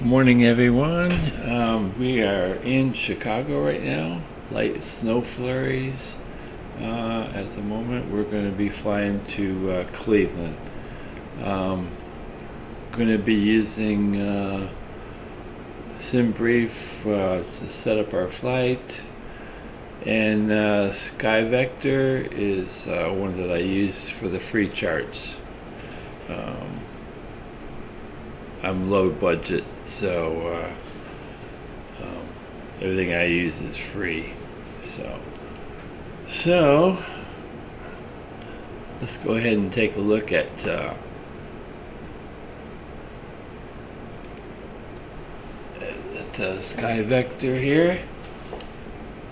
Morning, everyone. We are in Chicago right now. Light snow flurries. At the moment, we're going to be flying to Cleveland. Going to be using Simbrief to set up our flight, and Skyvector is one that I use for the free charts. I'm low budget, so everything I use is free. So let's go ahead and take a look at Skyvector here,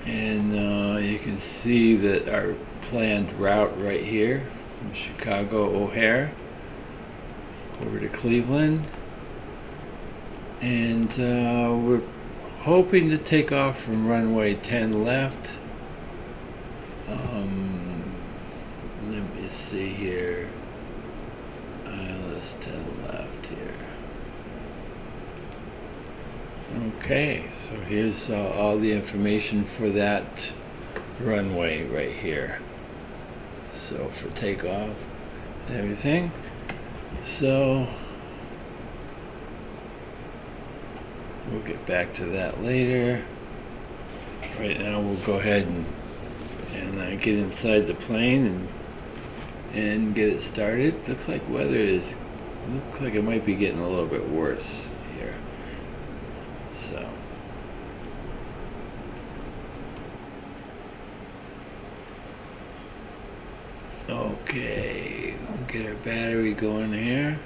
and you can see that our planned route right here from Chicago O'Hare over to Cleveland. And we're hoping to take off from runway 10 left. Let me see here. That's 10 left here. Okay, so here's all the information for that runway right here. So for takeoff and everything. So we'll get back to that later. Right now we'll go ahead and get inside the plane and get it started. Looks like weather looks like it might be getting a little bit worse here. So okay, we'll get our battery going here.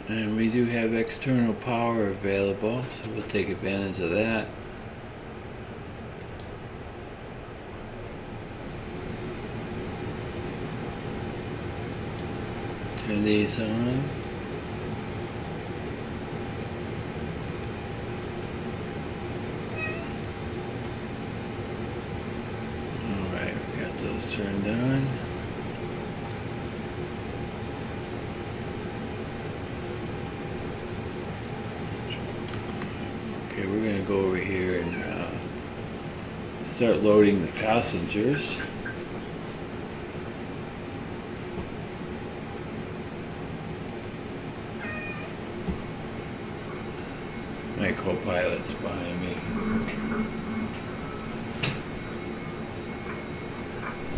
And we do have external power available, so we'll take advantage of that. Turn these on. Alright, we got those turned on. Okay, we're going to go over here and start loading the passengers. My co-pilot's behind me.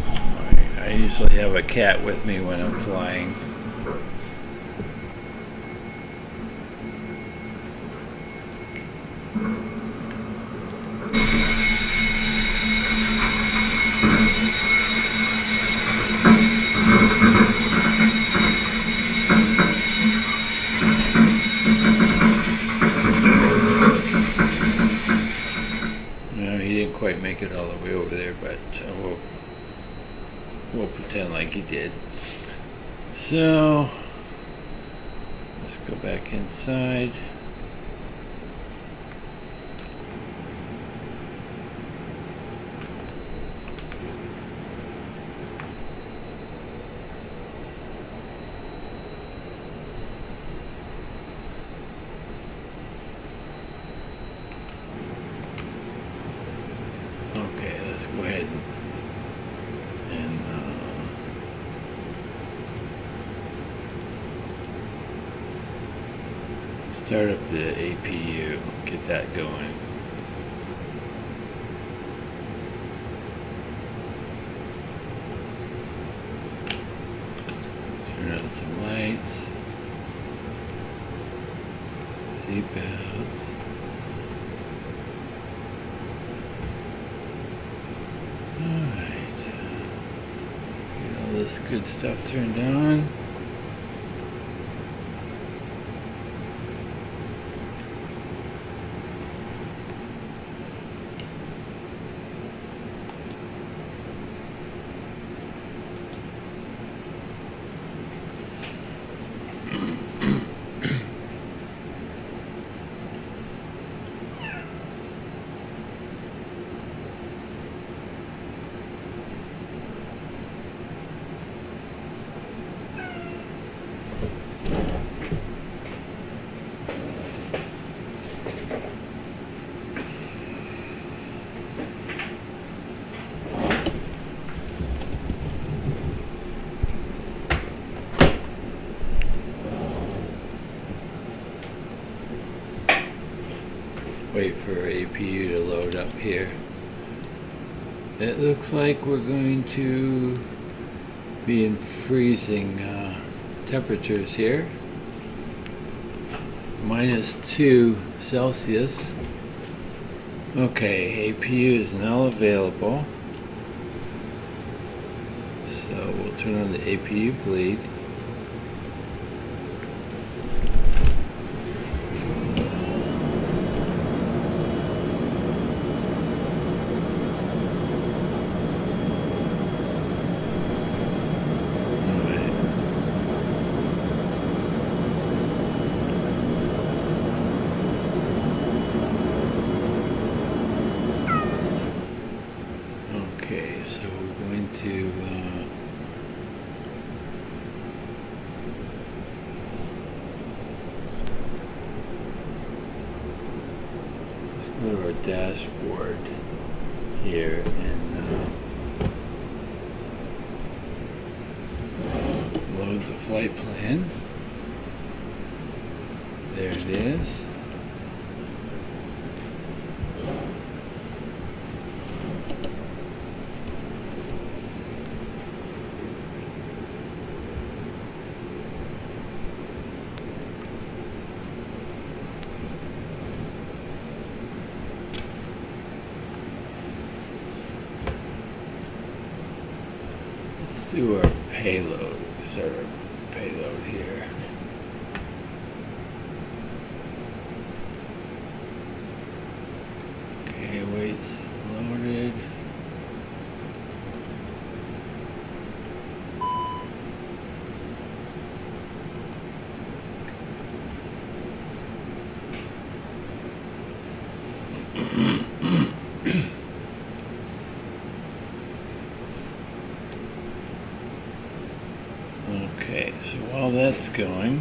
Alright, I usually have a cat with me when I'm flying. Quite make it all the way over there, but we'll pretend like he did. So let's go back inside. Let's go ahead and start up the APU, get that going. Turn on some lights, seat belts. Alright, get all this good stuff turned on. wait for APU to load up here. It looks like we're going to be in freezing temperatures here. -2 Celsius. Okay, APU is now available. So we'll turn on the APU bleed. Okay, so we're going to let's go to our dashboard here and load the flight plan. There it is. Let's do our payload. Start our payload here. Okay, weight's loaded. Okay, so while that's going,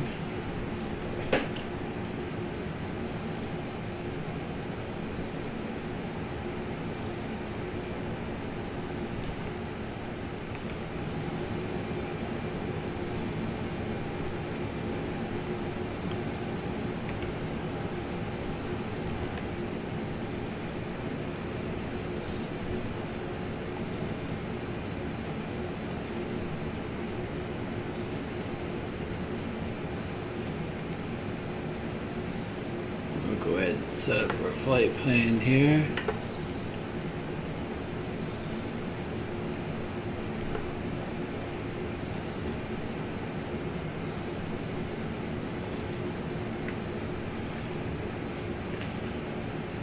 we'll go ahead and set up our flight plan here.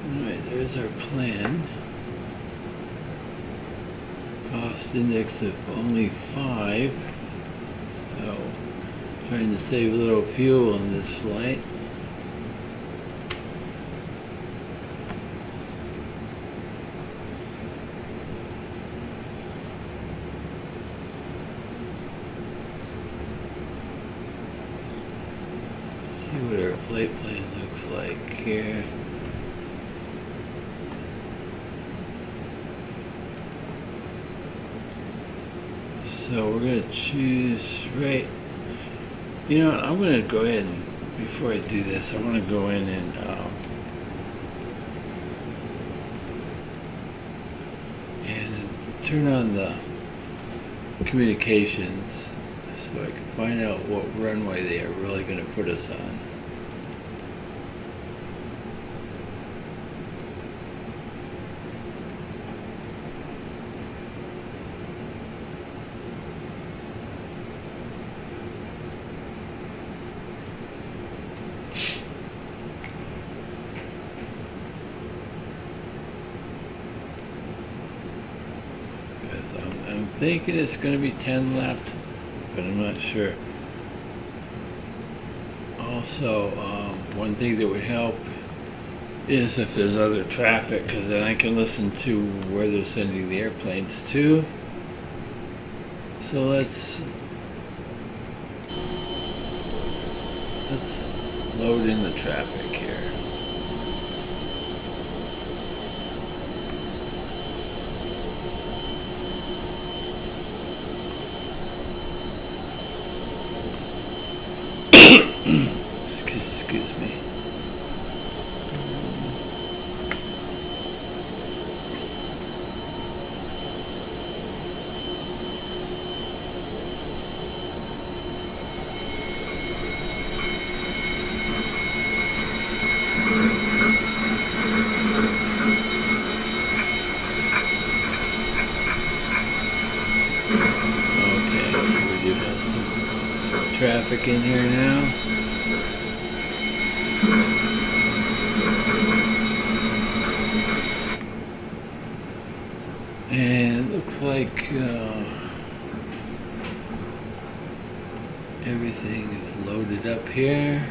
Alright, there's our plan. Cost index of only 5. So, trying to save a little fuel on this flight. See what our flight plan looks like here. So we're going to choose, right, you know what, I'm going to go ahead and, before I do this, I want to go in and turn on the communications so I can find out what runway they are really going to put us on. I'm thinking it's going to be 10 left, but I'm not sure. Also, one thing that would help is if there's other traffic, because then I can listen to where they're sending the airplanes to. So let's load in the traffic here. Excuse me. back in here now. And it looks like everything is loaded up here.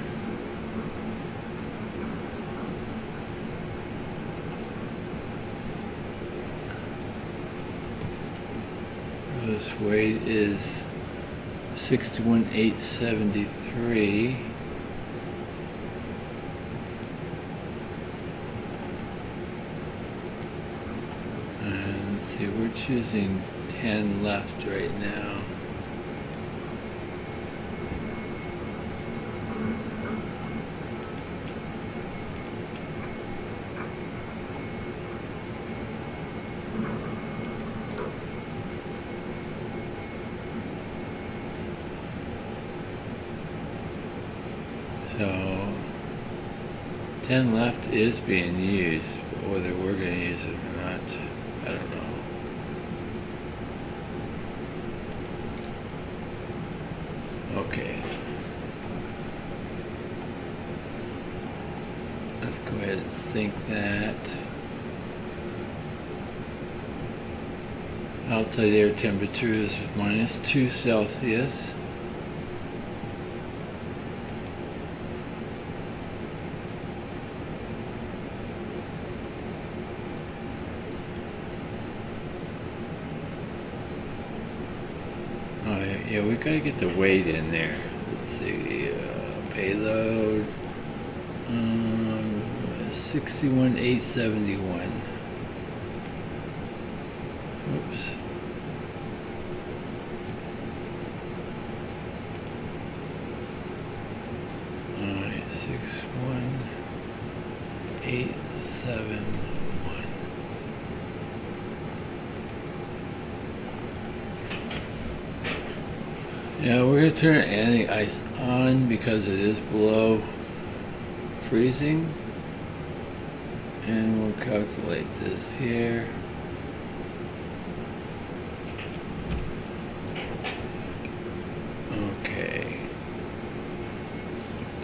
This weight is 61,873. And let's see, we're choosing 10 left right now. So 10 left is being used, but whether we're going to use it or not, I don't know. Okay. Let's go ahead and sync that. Outside air temperature is -2 Celsius. Yeah, we gotta get the weight in there. Let's see, payload, 61,871. Oops. Alright, 61,871. Yeah, we're going to turn anti-ice on because it is below freezing. And we'll calculate this here. Okay.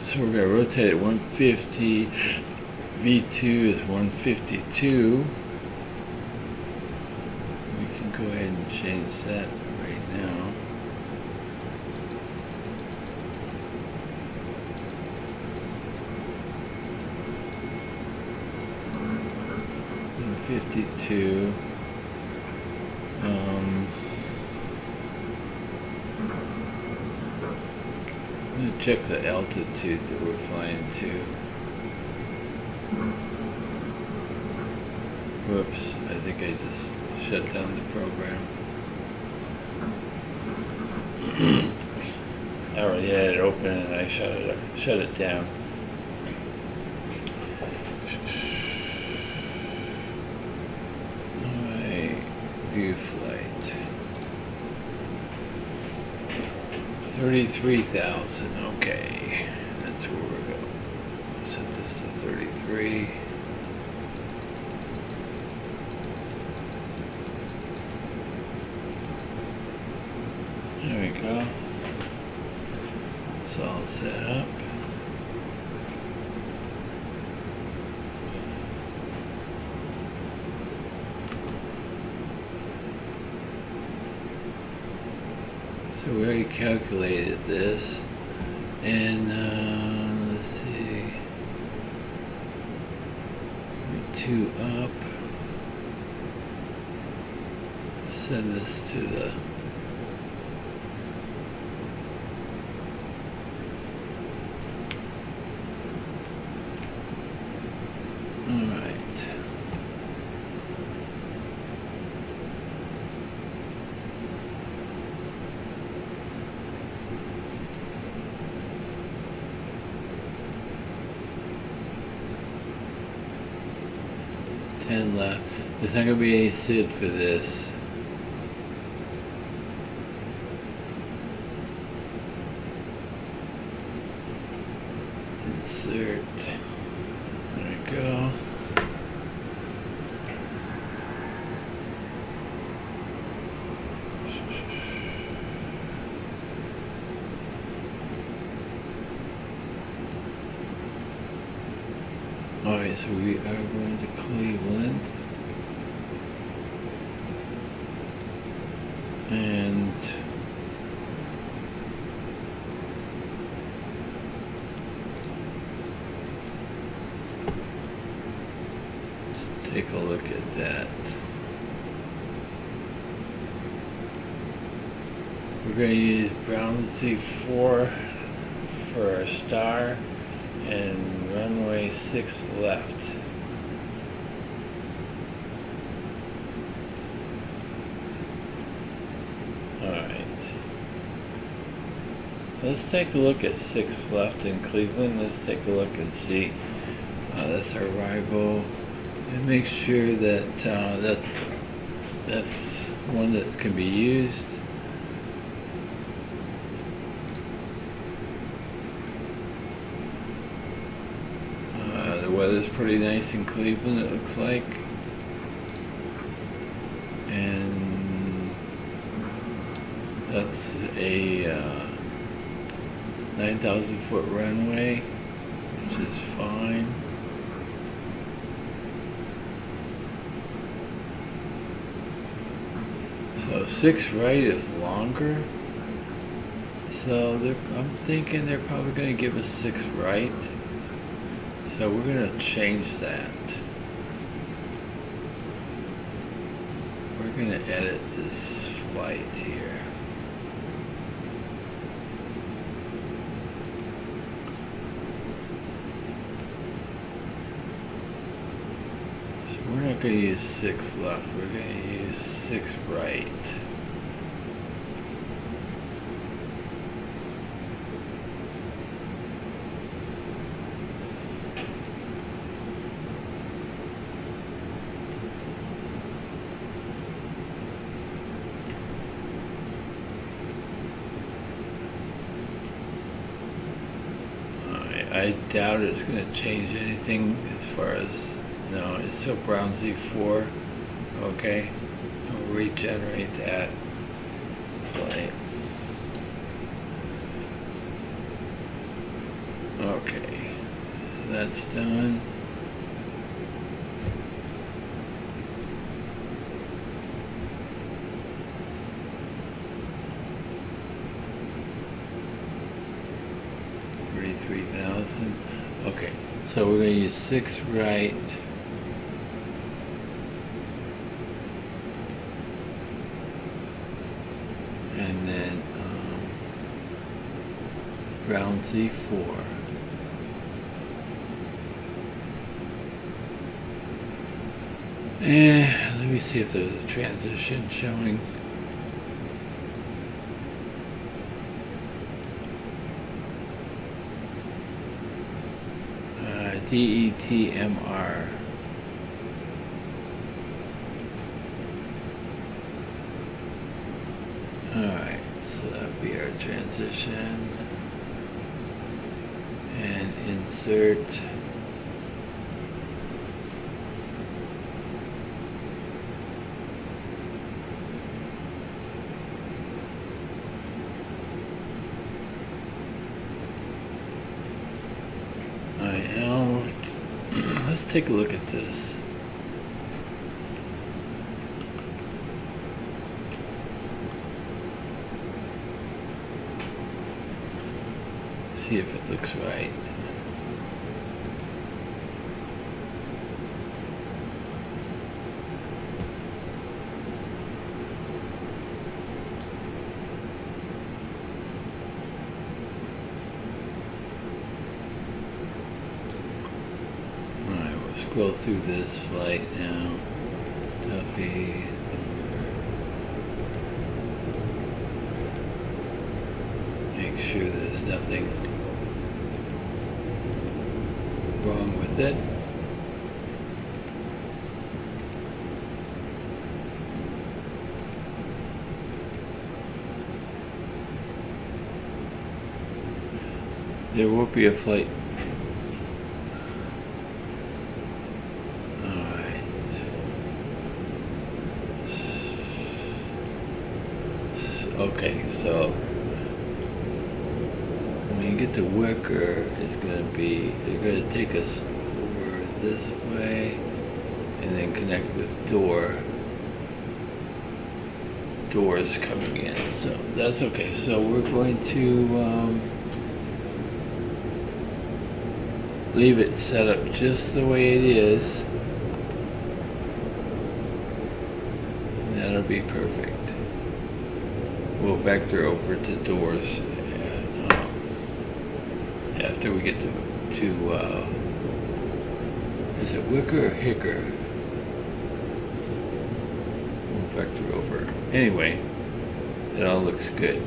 So we're going to rotate it 150. V2 is 152. We can go ahead and change that right now. 52. Let me check the altitude that we're flying to. Whoops, I think I just shut down the program. I already had it open and I shut it down. View flight 33,000. Okay, that's where we're going. Set this to 33. There we go. It's all set up. So we already calculated this, and let's see, two up, send this to the left. There's not going to be any SID for this. Insert. There we go. Alright, so we are going to Cleveland. And let's take a look at that. We're going to use Brown Z4 for a star and runway 6 left. Alright. Let's take a look at 6 left in Cleveland. Let's take a look and see. That's our arrival. And make sure that that's one that can be used. The weather's pretty nice in Cleveland, it looks like. And that's a 9,000 foot runway, which is fine. So 6 right is longer. So I'm thinking they're probably going to give us 6 right. So we're going to change that. We're going to edit this flight here. So we're not going to use 6 left, we're going to use 6 right. I doubt it's going to change anything as far as, no, it's still Brown Z4. Okay, I'll regenerate that flight. Okay, that's done. Okay, so we're going to use 6 right. And then Brown Z4. And let me see if there's a transition showing. DETMR. Alright, so that'll be our transition. And insert. Let's take a look at this. See if it looks right. Scroll through this flight now. Duffy. Make sure there's nothing wrong with it. There will be a flight. Okay, so when you get to Wicker, it's going to be, they're going to take us over this way, and then connect with doors coming in. So that's okay. So we're going to leave it set up just the way it is, and that'll be perfect. We'll vector over to doors after we get to is it Wicker or Hicker? We'll vector over. Anyway, it all looks good.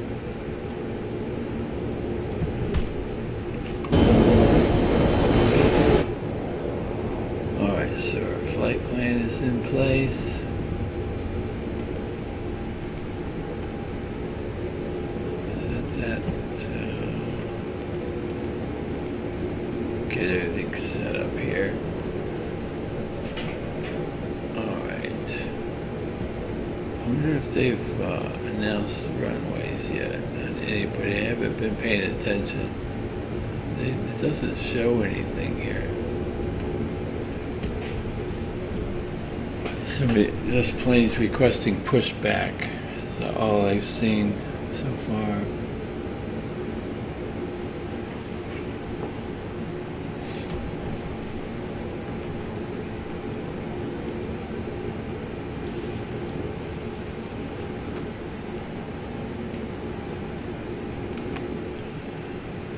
Alright, so our flight plan is in place. Get everything set up here. Alright. I wonder if they've announced runways yet. Anybody? I haven't been paying attention. It doesn't show anything here. This plane's requesting pushback. That's all I've seen so far.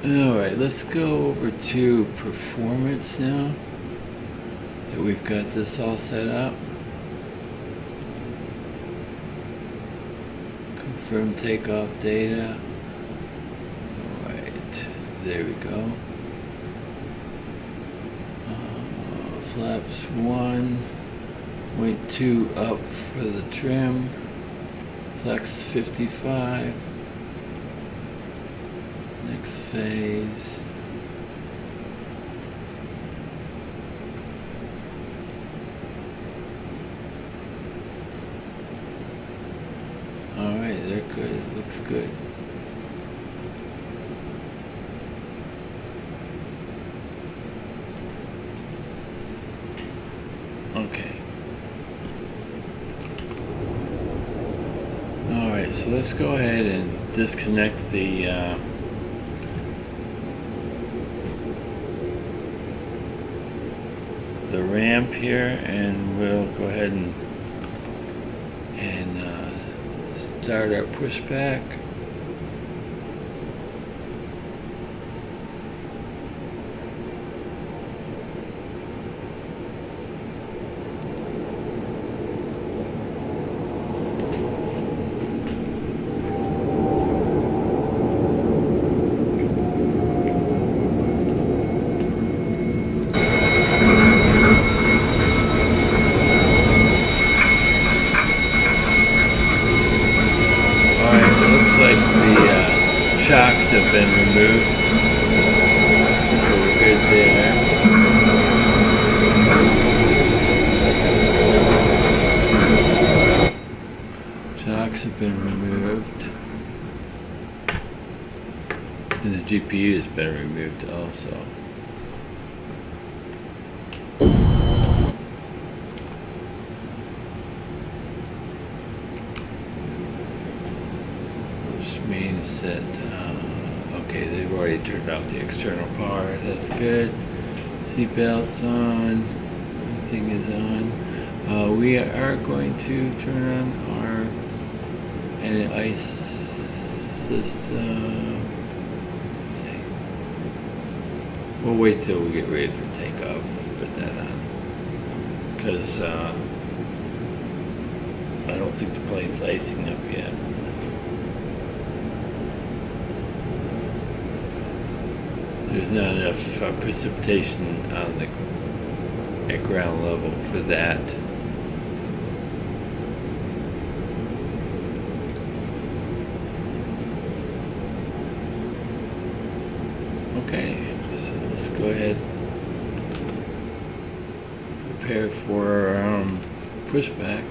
Alright, let's go over to performance now that we've got this all set up. Confirm takeoff data. Alright, there we go. Flaps 1.2 up for the trim. Flex 55. Next phase. Alright, they're good. It looks good. Okay. Alright, so let's go ahead and disconnect the ramp here, and we'll go ahead and start our pushback. Shocks have been removed, so we're good there. Shocks have been removed, and the GPU has been removed also. Which means that okay, they've already turned off the external power. That's good. Seatbelts on. Everything is on. We are going to turn on our anti-ice system. Let's see. We'll wait till we get ready for takeoff to put that on, because I don't think the plane's icing up yet. There's not enough precipitation on at ground level for that. Okay, so let's go ahead and prepare for pushback.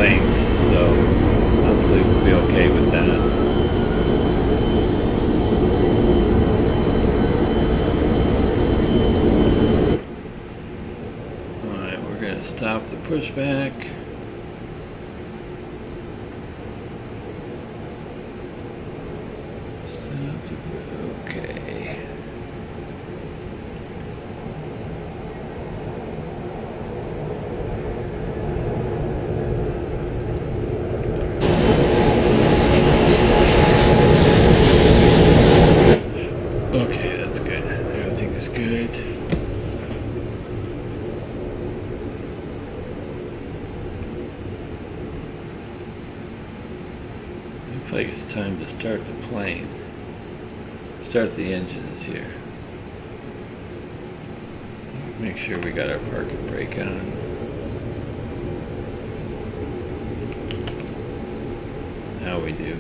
planes, so hopefully we'll be okay with that. Alright, we're going to stop the pushback. Okay. Okay, that's good. Everything is good. Looks like it's time to start the plane. Start the engines here. Make sure we got our park and brake on. Now we do.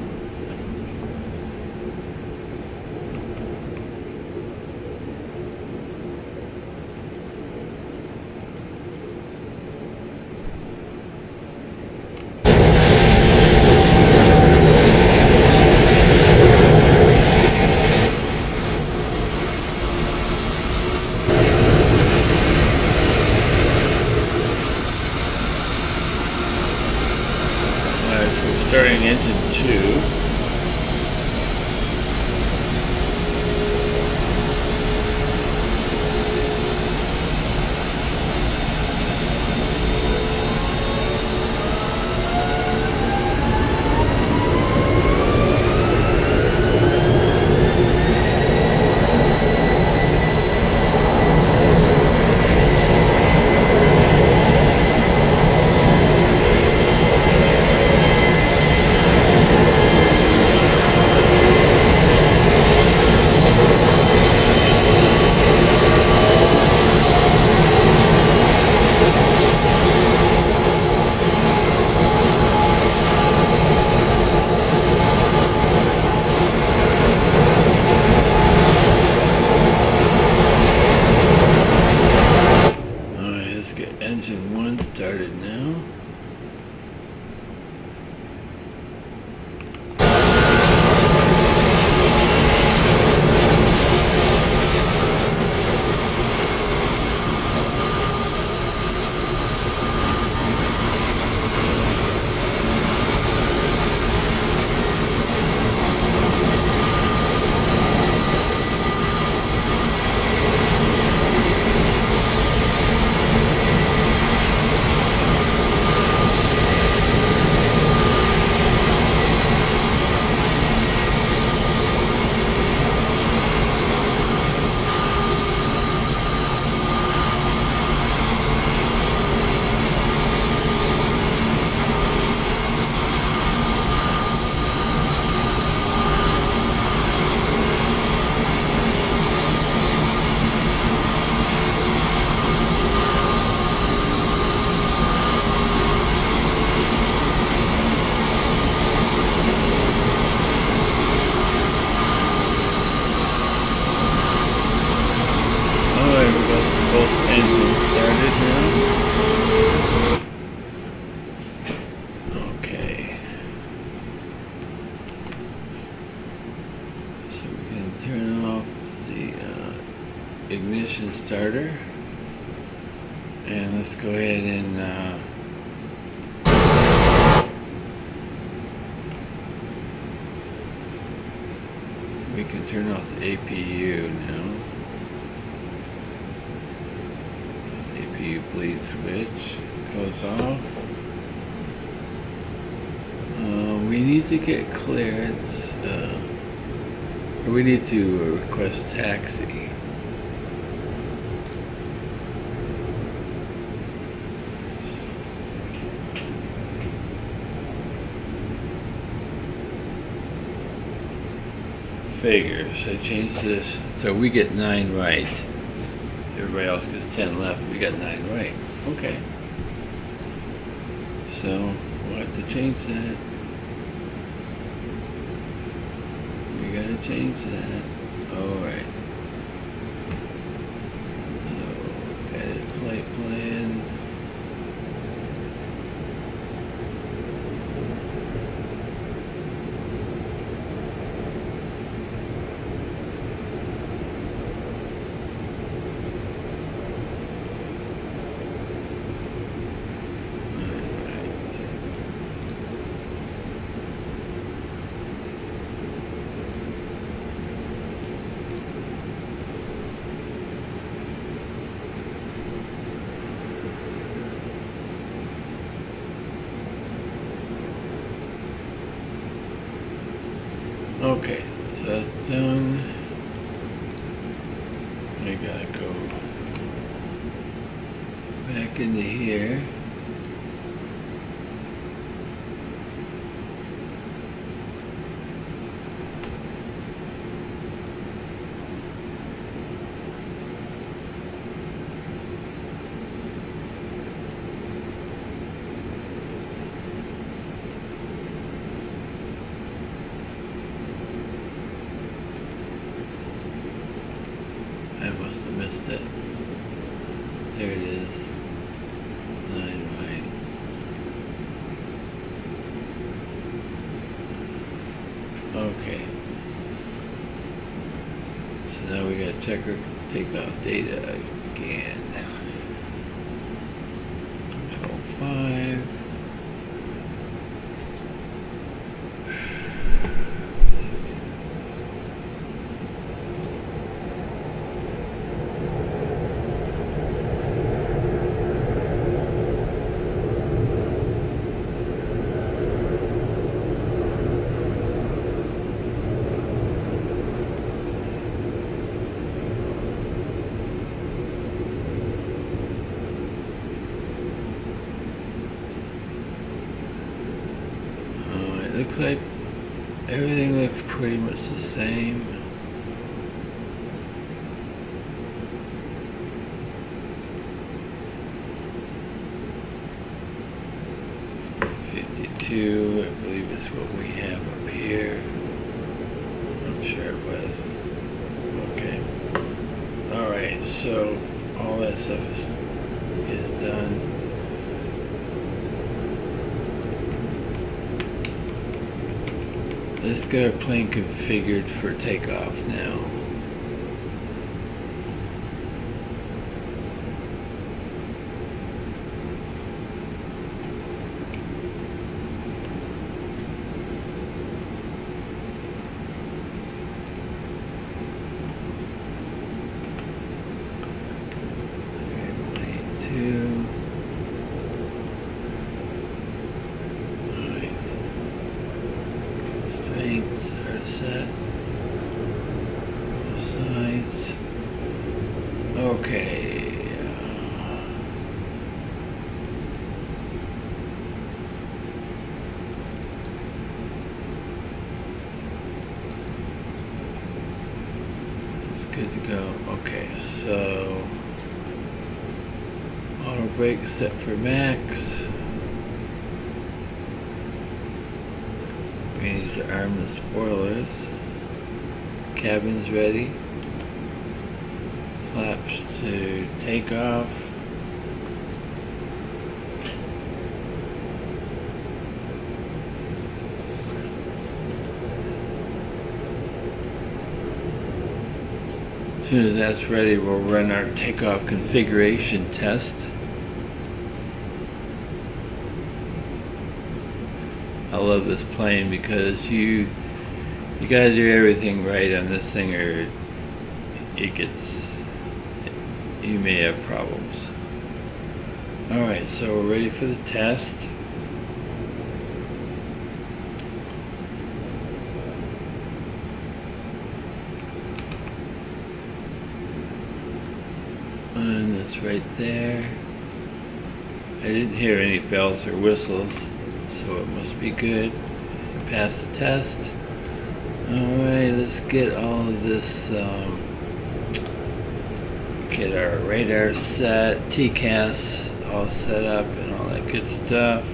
Starting engine 2. Engine 1 started now. Both engines started now. Okay. So we can turn off the ignition starter. And let's go ahead and we can turn off the APU now. Bleed switch goes off. We need to get clearance, or we need to request taxi. Figures. I changed this so we get 9 right. Everybody else gets 10 left. We got 9 right. Okay. So we'll have to change that. We gotta change that. Alright. So edit flight plan. Okay, so that's done. I gotta go back into here. I must have missed it. There it is. 9 right. Okay. So now we got to take off data again. Control 5. Looks like everything looks pretty much the same. '52, I believe is what we have up here. I'm sure it was. Okay. Alright, so all that stuff is done. Let's get our plane configured for takeoff now. Okay. It's good to go. Okay, so auto brake set for max. We need to arm the spoilers. Cabin's ready. Flaps to take off. As soon as that's ready, we'll run our takeoff configuration test. I love this plane because you gotta do everything right on this thing or you may have problems. Alright, so we're ready for the test. And it's right there. I didn't hear any bells or whistles, so it must be good. Pass the test. Alright, let's get all of this, get our radar set, TCAS all set up and all that good stuff.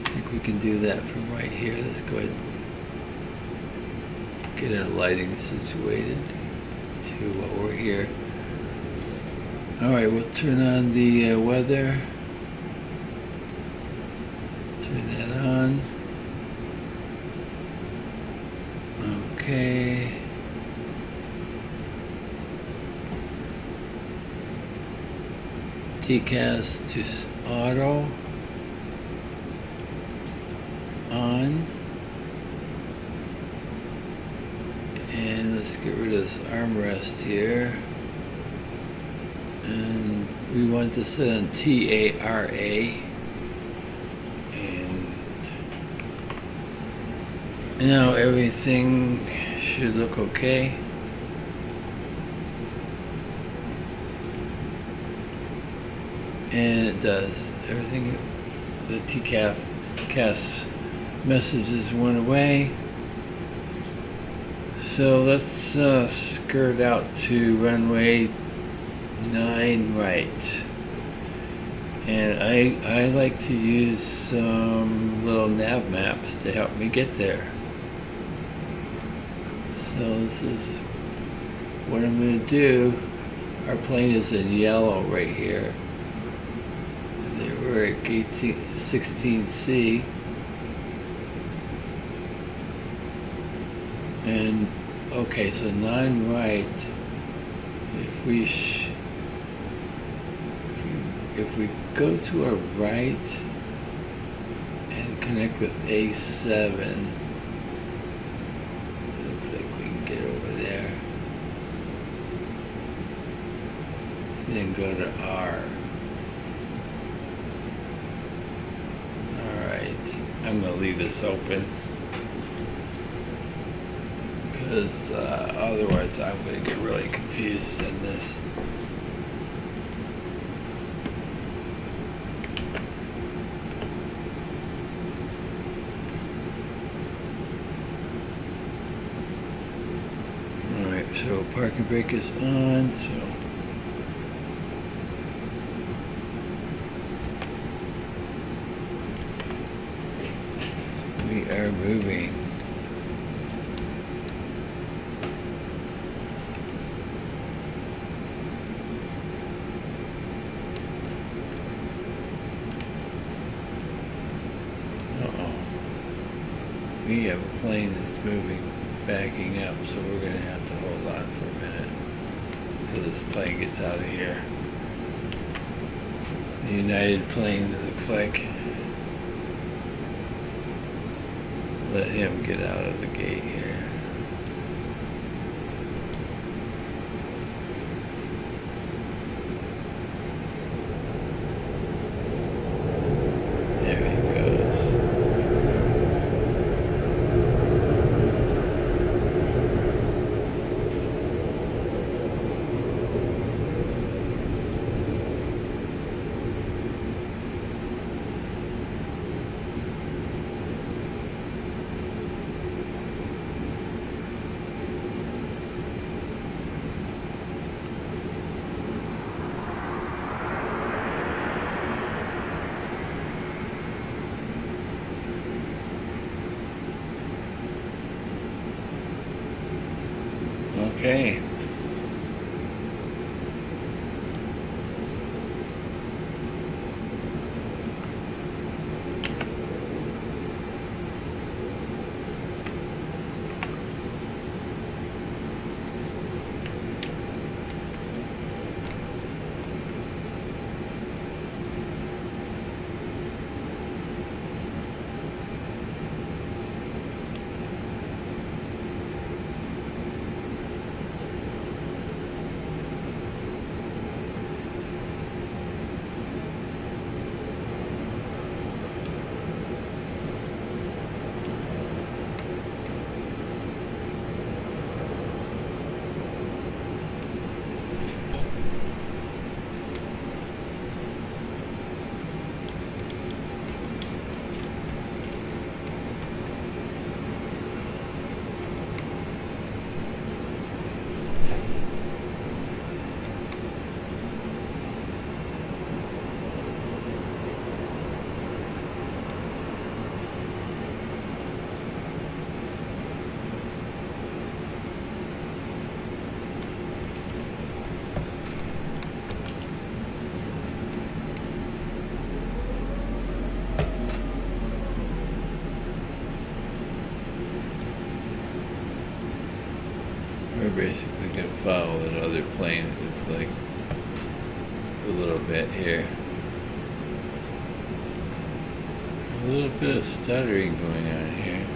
I think we can do that from right here. Let's go ahead and get our lighting situated to while we're here. Alright, we'll turn on the weather. Turn that on. Okay. TCAS to auto. On. And let's get rid of this armrest here. And we want to set on TARA. And Now everything should look okay. And it does. Everything, the TCAF CAS messages went away. So let's skirt out to runway 9 right. And I like to use some little nav maps to help me get there. So this is what I'm going to do. Our plane is in yellow right here. We're at gate 16C. And okay, so 9 right. If we go to our right and connect with A7, it looks like we can get over there. And then go to R. Alright, I'm going to leave this open, because otherwise I'm going to get really confused in this. Alright, so parking brake is on, so we are moving. We have a plane that's moving, backing up, so we're going to have to hold on for a minute until this plane gets out of here. The United plane, it looks like. Let him get out of the gate here. There he goes. Okay. We're basically going to follow that other plane, it looks like, a little bit here. A little bit of stuttering going on here.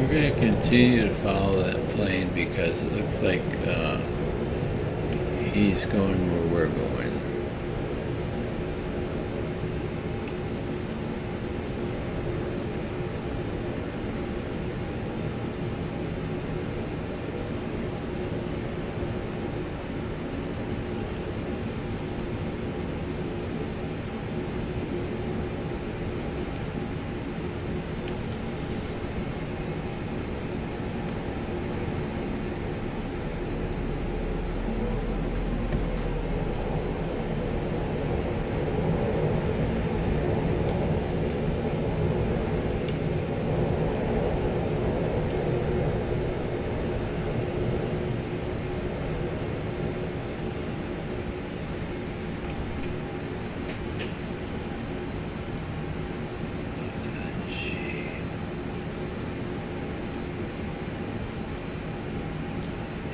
we're going to continue to follow that plane because it looks like he's going where we're going.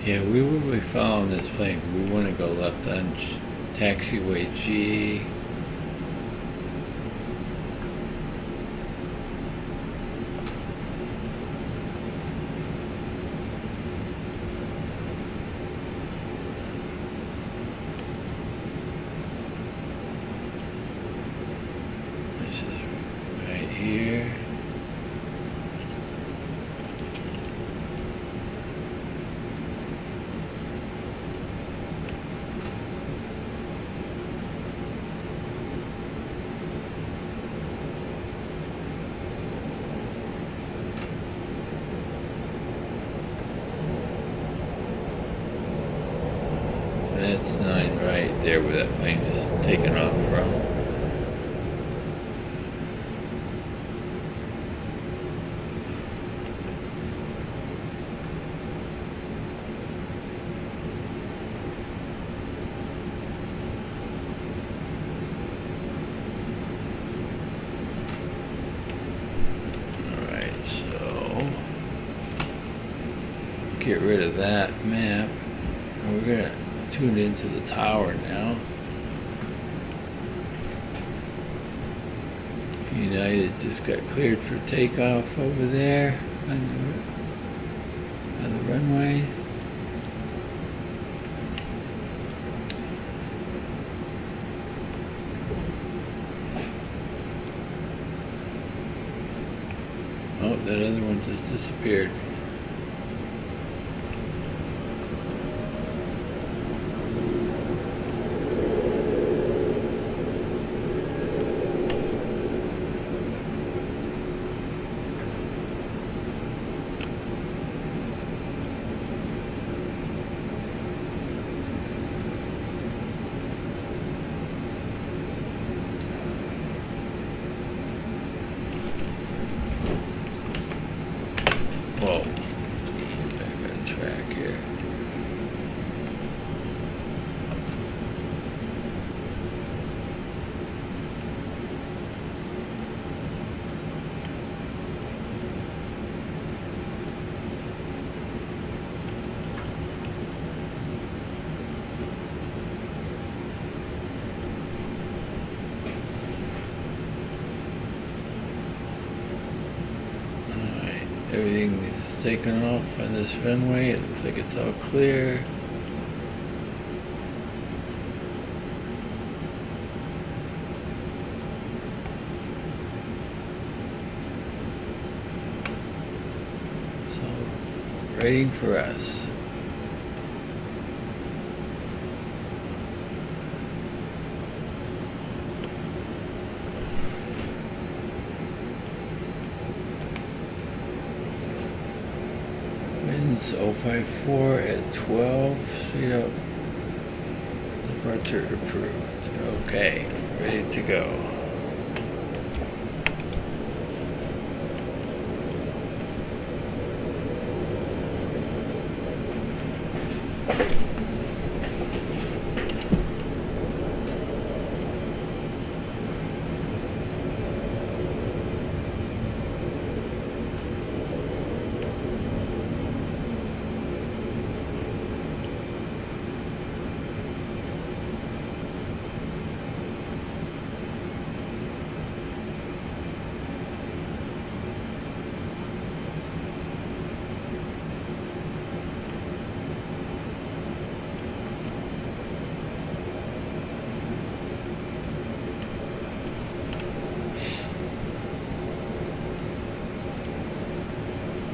Yeah, we will be following this plane. We want to go left on taxiway G. This is right here. That's 9 right there where that plane just taken off from. Alright, so get rid of that map. And we're gonna tune into the tower now. United just got cleared for takeoff over there on the runway. Oh, that other one just disappeared. Whoa. Back on track here. Everything is taken off on this runway. It looks like it's all clear. So, waiting for us. Winds 054 at 12, speed up, departure approved. Okay, ready to go.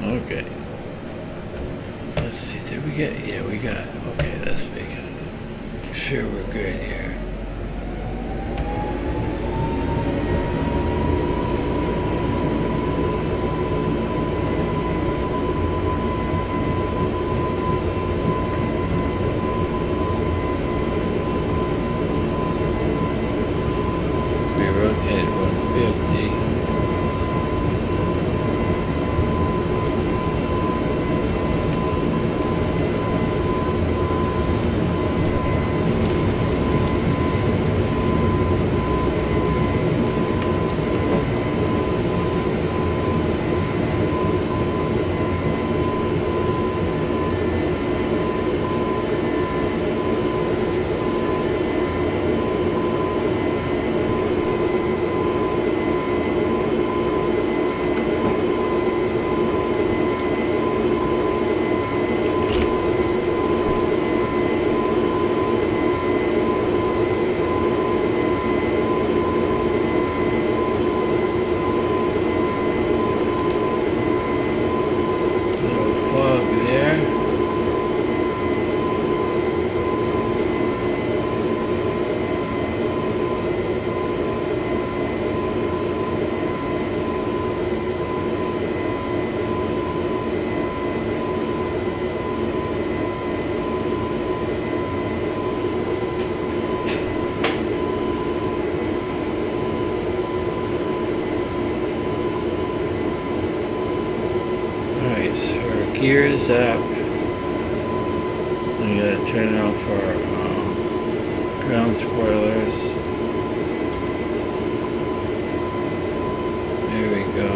Okay. Let's see, did we get, yeah, we got, okay, let's make sure we're good here. We rotated 150. Gears up. We gotta turn off our ground spoilers. There we go.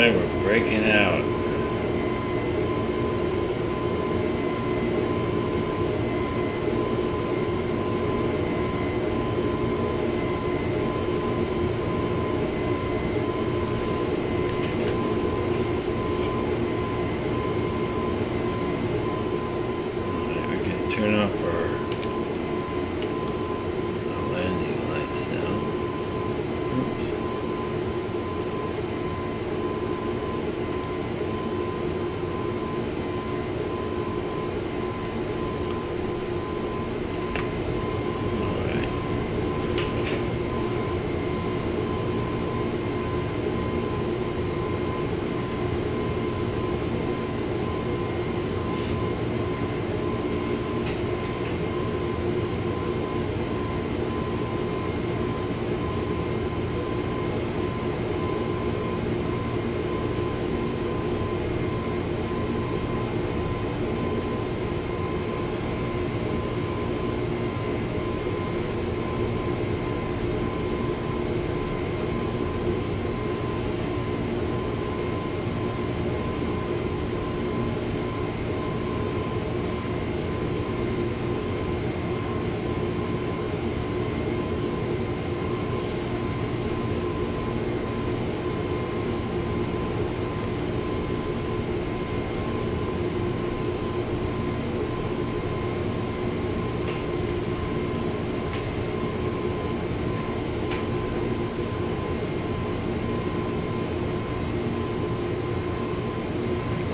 We're breaking out. We can turn off our landing lights now. Oops.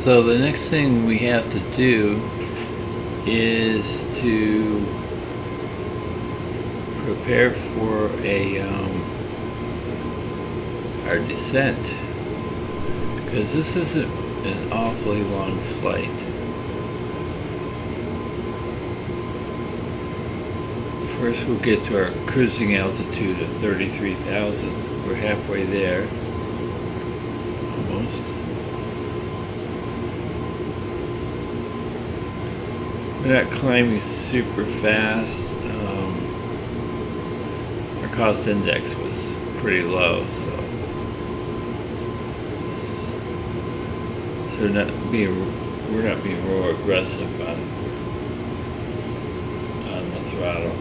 So the next thing we have to do is to prepare for our descent, because this isn't an awfully long flight. First we'll get to our cruising altitude of 33,000. We're halfway there, almost. We're not climbing super fast. Our cost index was pretty low, so we're not being real aggressive on the throttle.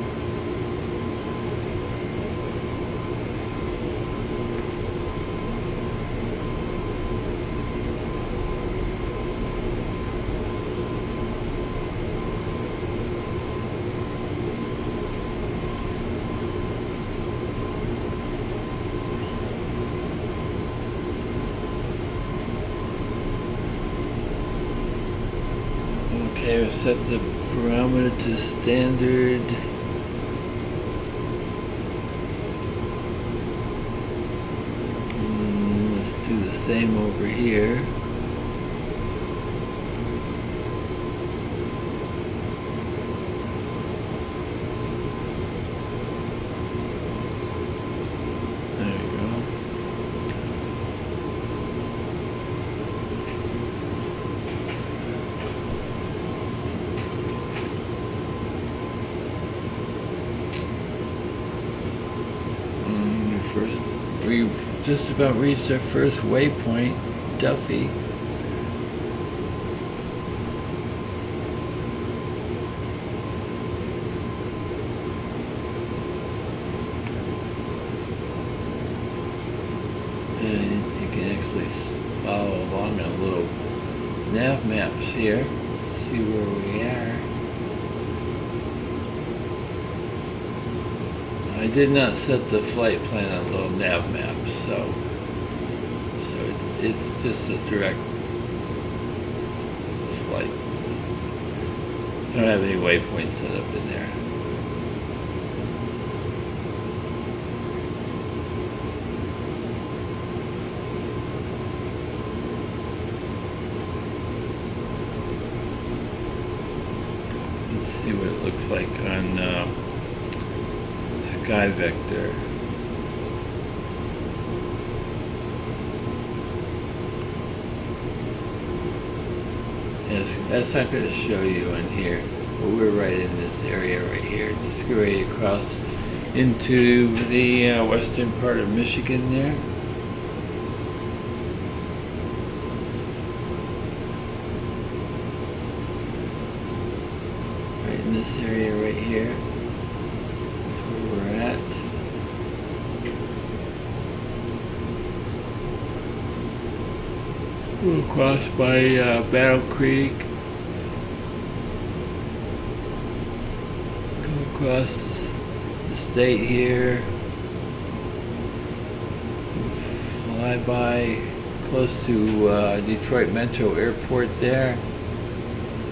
Okay, we'll set the barometer to standard. Let's do the same over here. We've just about reached our first waypoint, Duffy. And you can actually follow along on little nav maps here, see where we are. I did not set the flight plan on little nav maps, so it's just a direct flight. I don't have any waypoints set up in there. Let's see what it looks like on Skyvector. Yes, that's not going to show you on here, but we're right in this area right here, just go right across into the western part of Michigan there. Right in this area right here. We'll cross by Battle Creek, go across the state here, fly by close to Detroit Metro Airport there,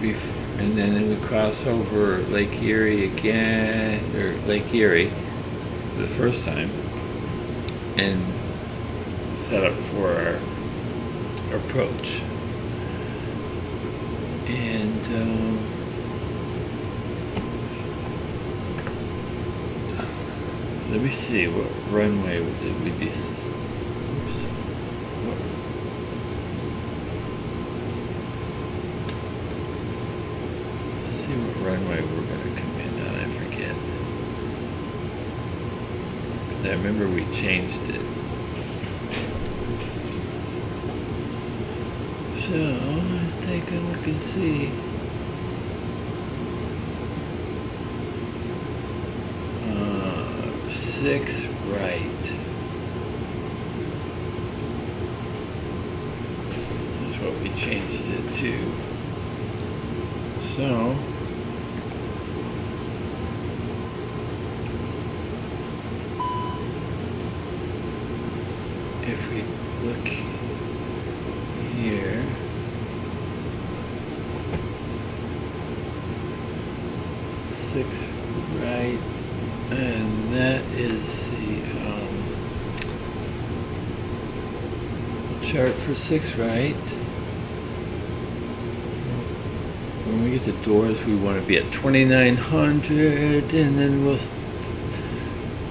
and then we cross over Lake Erie again, or Lake Erie for the first time, and set up for our approach. And let me see, what runway did we let's see what runway we're going to come in on. I forget. I remember we changed it. So, let's take a look and see. 6 right. That's what we changed it to. So, if we look here, 6 right, and that is the chart for 6 right. When we get the doors, we want to be at 2900, and then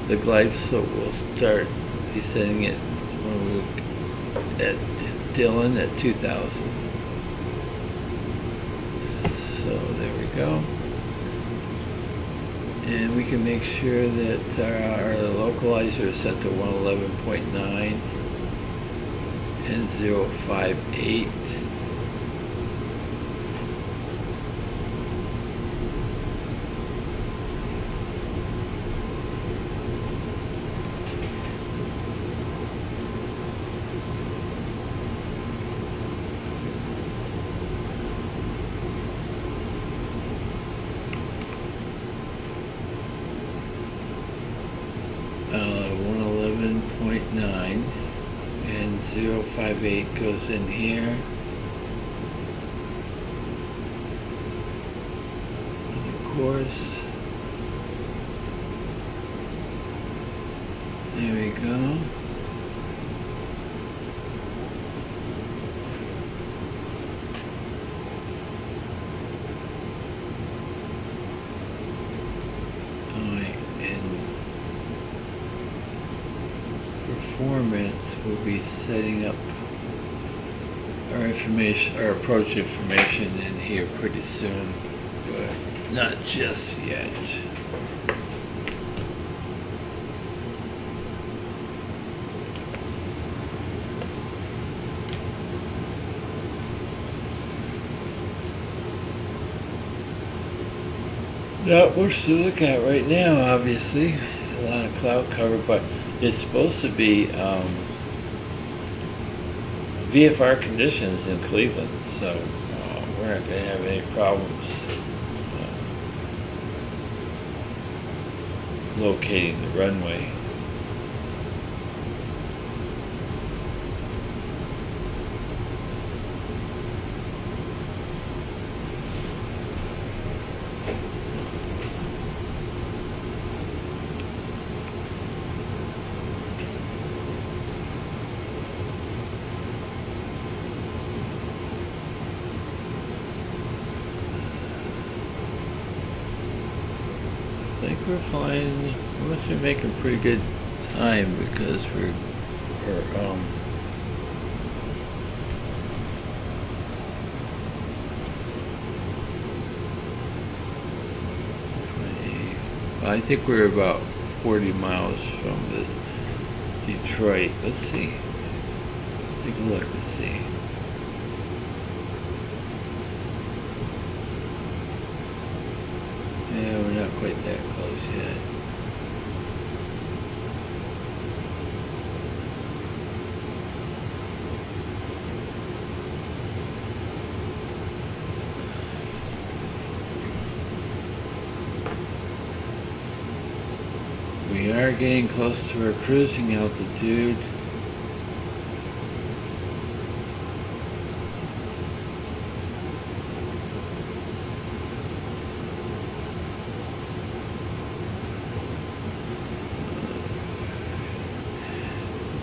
the glide slope will start descending it at Dillon at 2000. So there we go. And we can make sure that our localizer is set to 111.9 and 058. And 058 goes in here. And of course, there we go. Performance will be setting up our information, our approach information in here pretty soon, but not just yet. Not much to look at right now, obviously. A lot of cloud cover, but it's supposed to be VFR conditions in Cleveland, so we're not going to have any problems locating the runway. I think we're flying. We must be making pretty good time because we're 20. I think we're about 40 miles from the Detroit. Let's see. Take a look. Let's see. Yeah, we're not quite that close yet. We are getting close to our cruising altitude.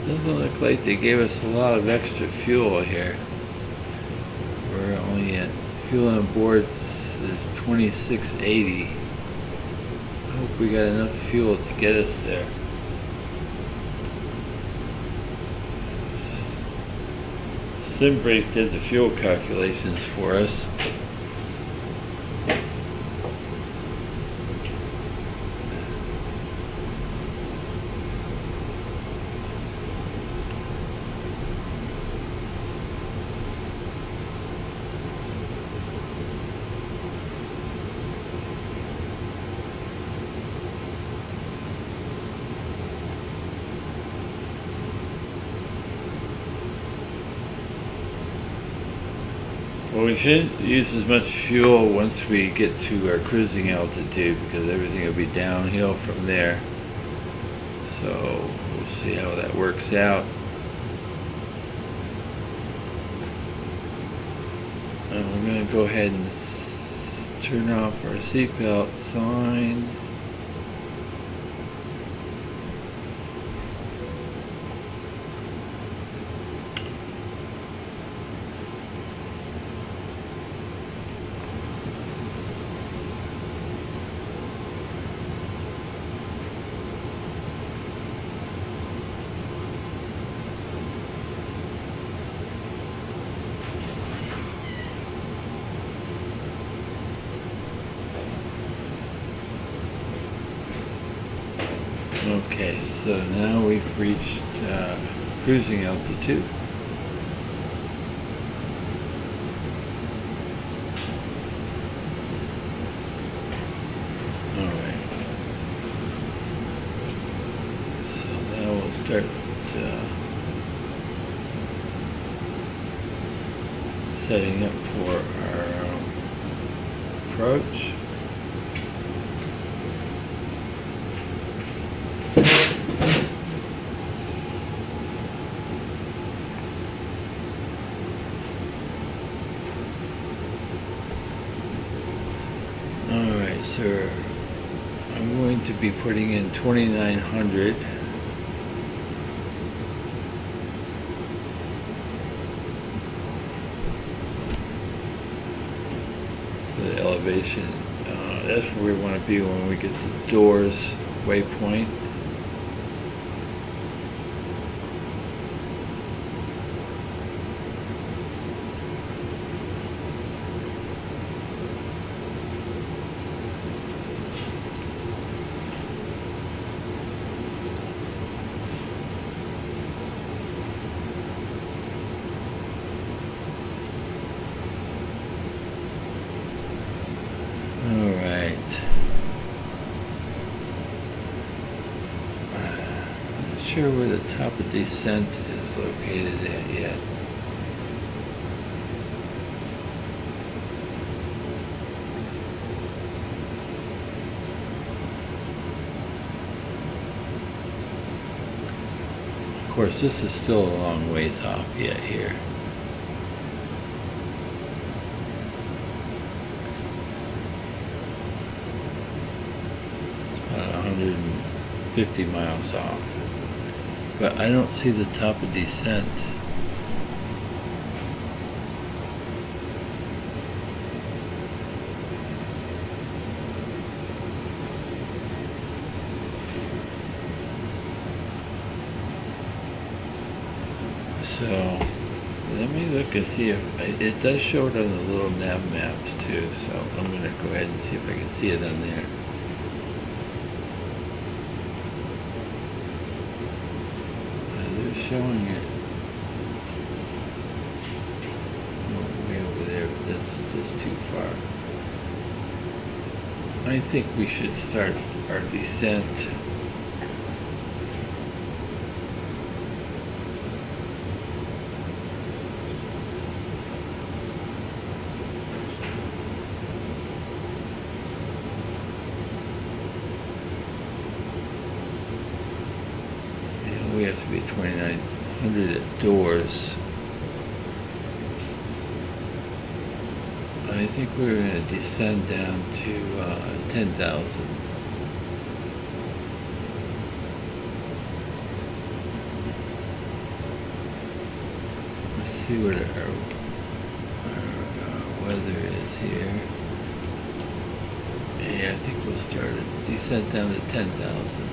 Doesn't look like they gave us a lot of extra fuel here. We're only at fuel on board is 2680. I hope we got enough fuel to get us there. Simbrief did the fuel calculations for us. Well, we shouldn't use as much fuel once we get to our cruising altitude because everything will be downhill from there. So we'll see how that works out. And we're going to go ahead and turn off our seatbelt sign. Okay, so now we've reached cruising altitude. Alright. So now we'll start setting up for our approach. Alright, so I'm going to be putting in 2900. For the elevation. That's where we want to be when we get to Doors waypoint. Sure where the top of descent is located at yet. Of course, this is still a long ways off yet here. It's about 150 miles off. But I don't see the top of descent. So let me look and see if it does show it on the Little Nav maps too. So I'm going to go ahead and see if I can see it on there. Showing it way over there, but that's just too far. I think we should start our descent. We have to be 2,900 at Doors. I think we're going to descend down to 10,000. Let's see what our weather is here. Yeah, I think we'll start at descent down to 10,000.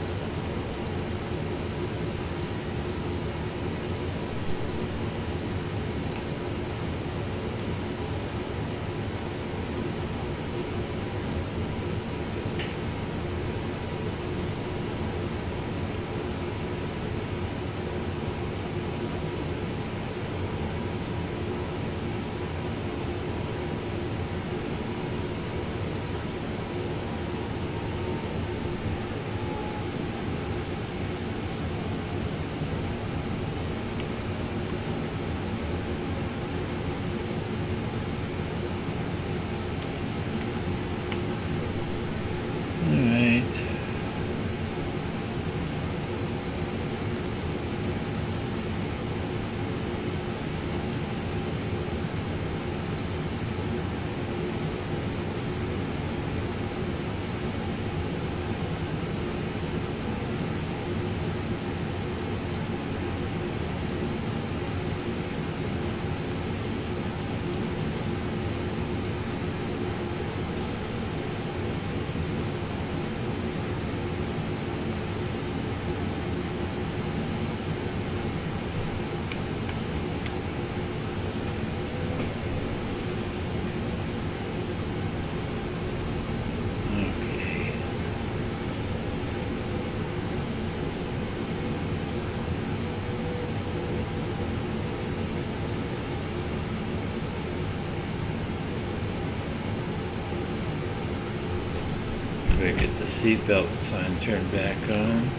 we get the seatbelt sign turned back on.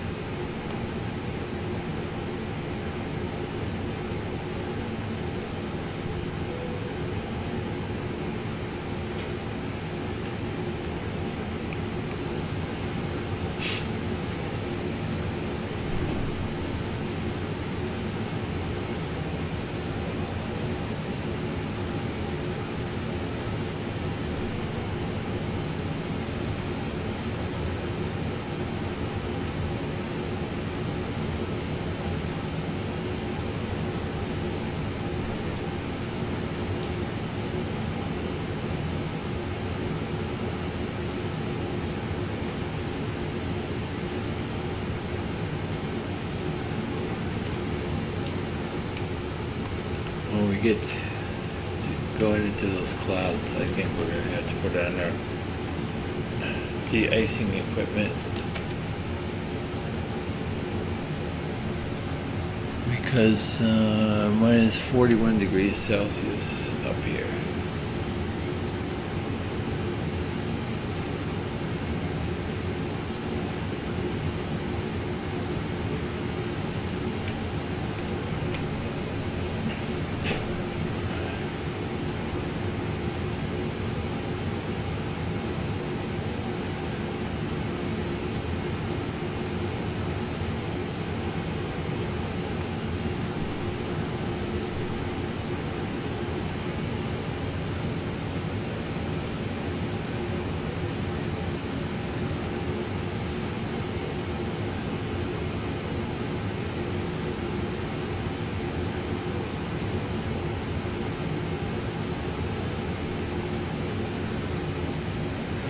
When we get to going into those clouds, I think we're going to have to put on our de-icing equipment, because minus 41 degrees Celsius up here.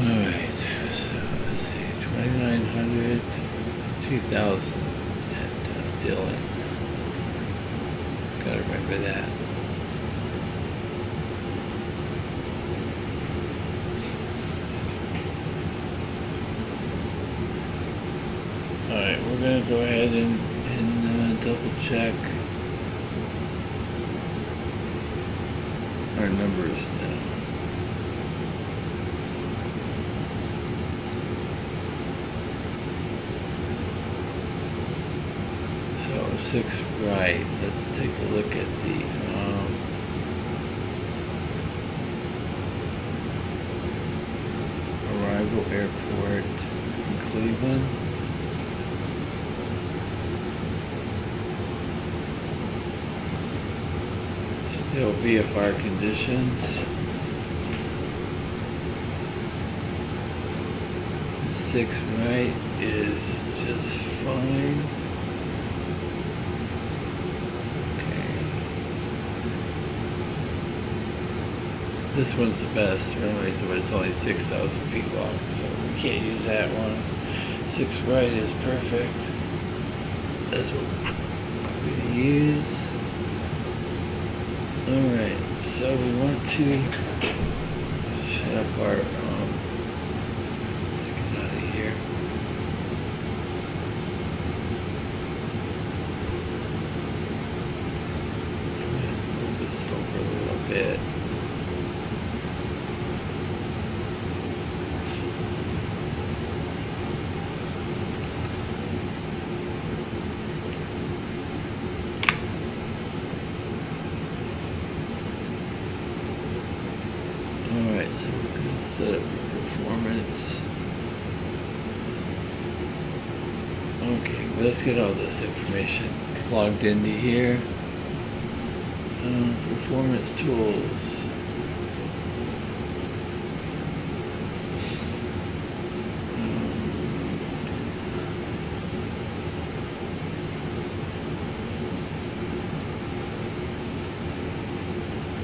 Alright, so let's see, 2900, 2000 at Dillon. Gotta remember that. Alright, we're gonna go ahead and double check our numbers now. So 6 right. Let's take a look at the arrival airport in Cleveland. Still VFR conditions. 6 right is just fine. This one's the best, really, but it's only 6,000 feet long, so we can't use that one. 6 right is perfect. That's what we're going to use. Alright, so we want to set up our, let's get out of here. Move this over a little bit. Alright, so we're going to set up performance. Okay, well, let's get all this information logged into here. Performance tools.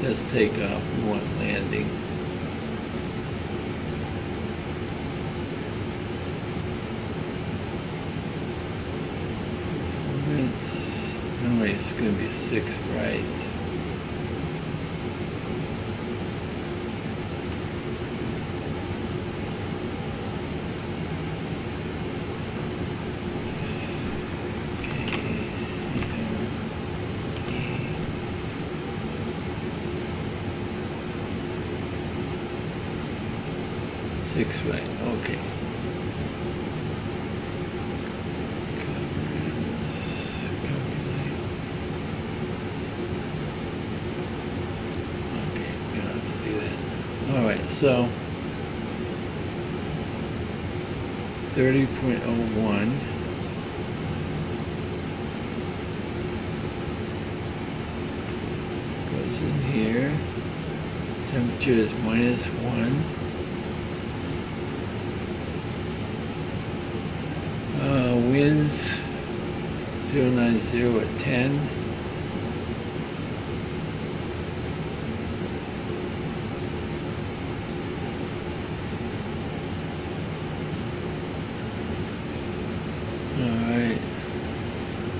Let's take off. We want landing. It's going to be 6 right. Okay, 6 right. Okay. So 30.01. Goes in here. Temperature is -1. Winds 090 at 10. Alright,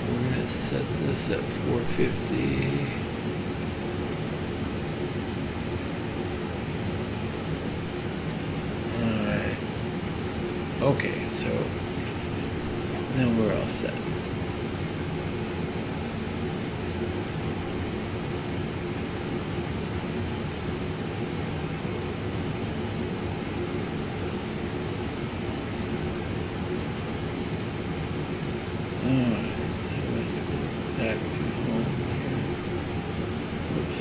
we're going to set this at 450. Alright, okay, so now we're all set. Alright, so let's go back to home here. Oops.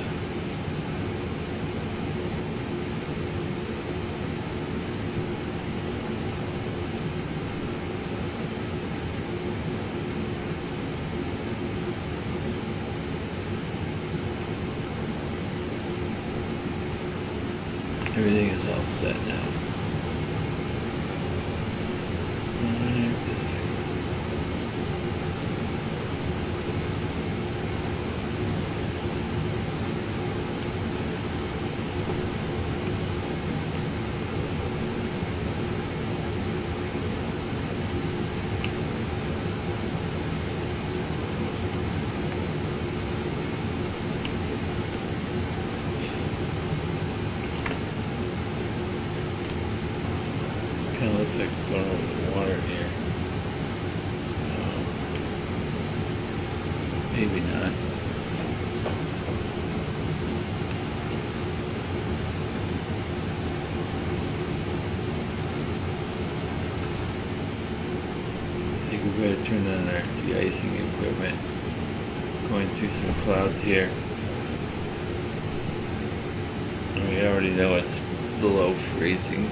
Everything is all set now. Kind of looks like going over the water here. Maybe not. I think we better turn on our de-icing equipment. Going through some clouds here. And we already know it's below freezing.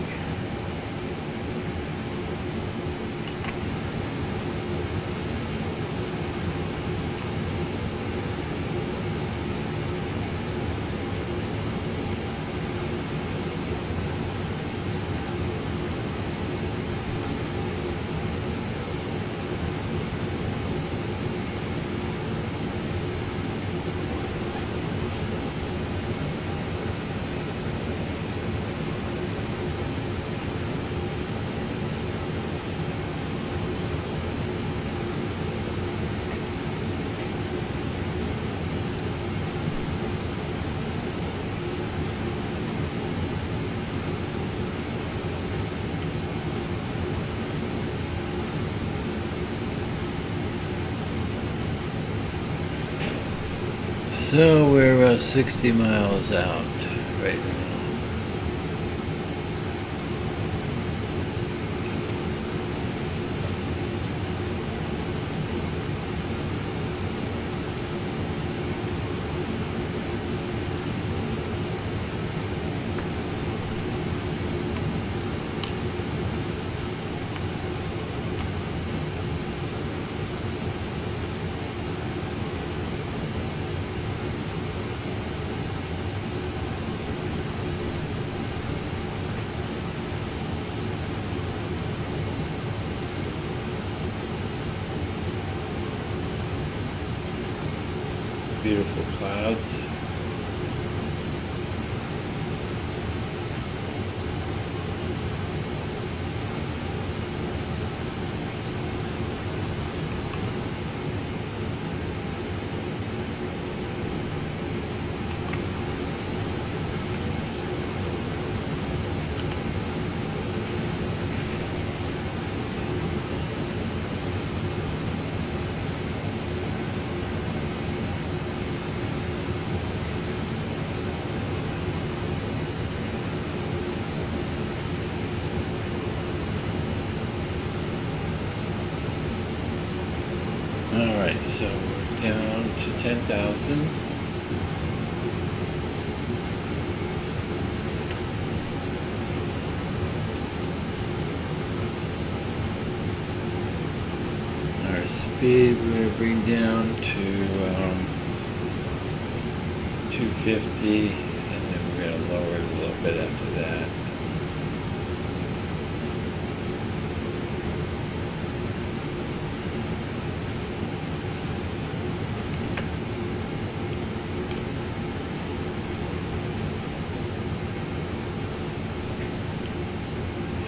So we're about 60 miles out right now. Beautiful clouds. Alright, so we're down to 10,000. speed we're going to bring down to 250, and then we're going to lower it a little bit after that.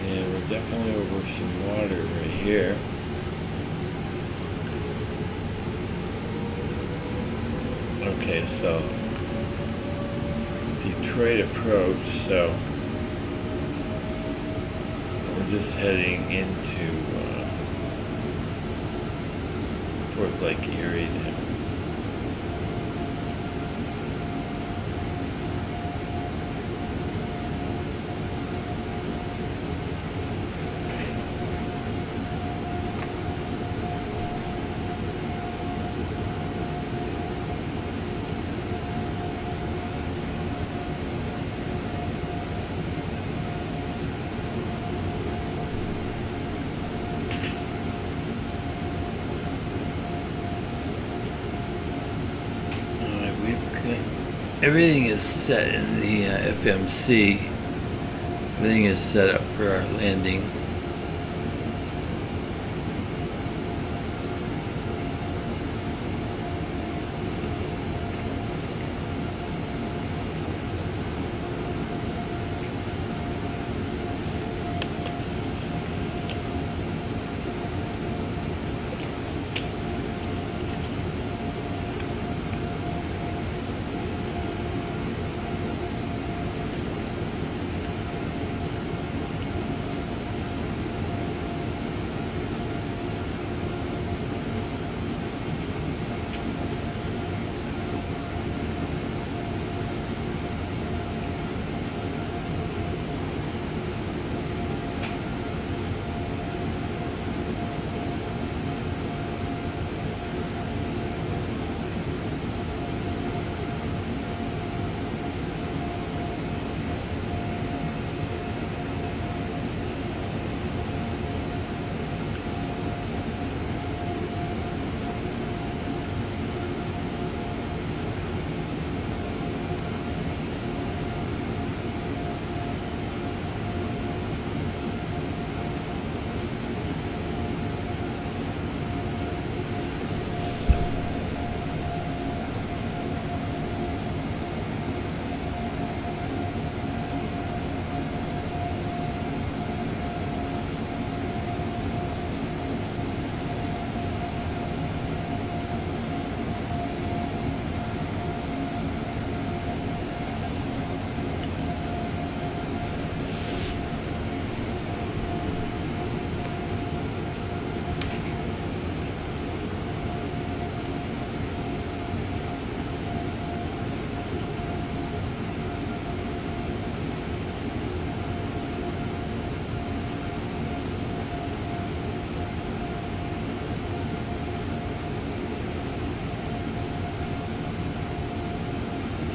And we're definitely over some water right here. Okay, so Detroit approach, so we're just heading into towards Lake Erie now. Everything is set in the FMC. Everything is set up for our landing.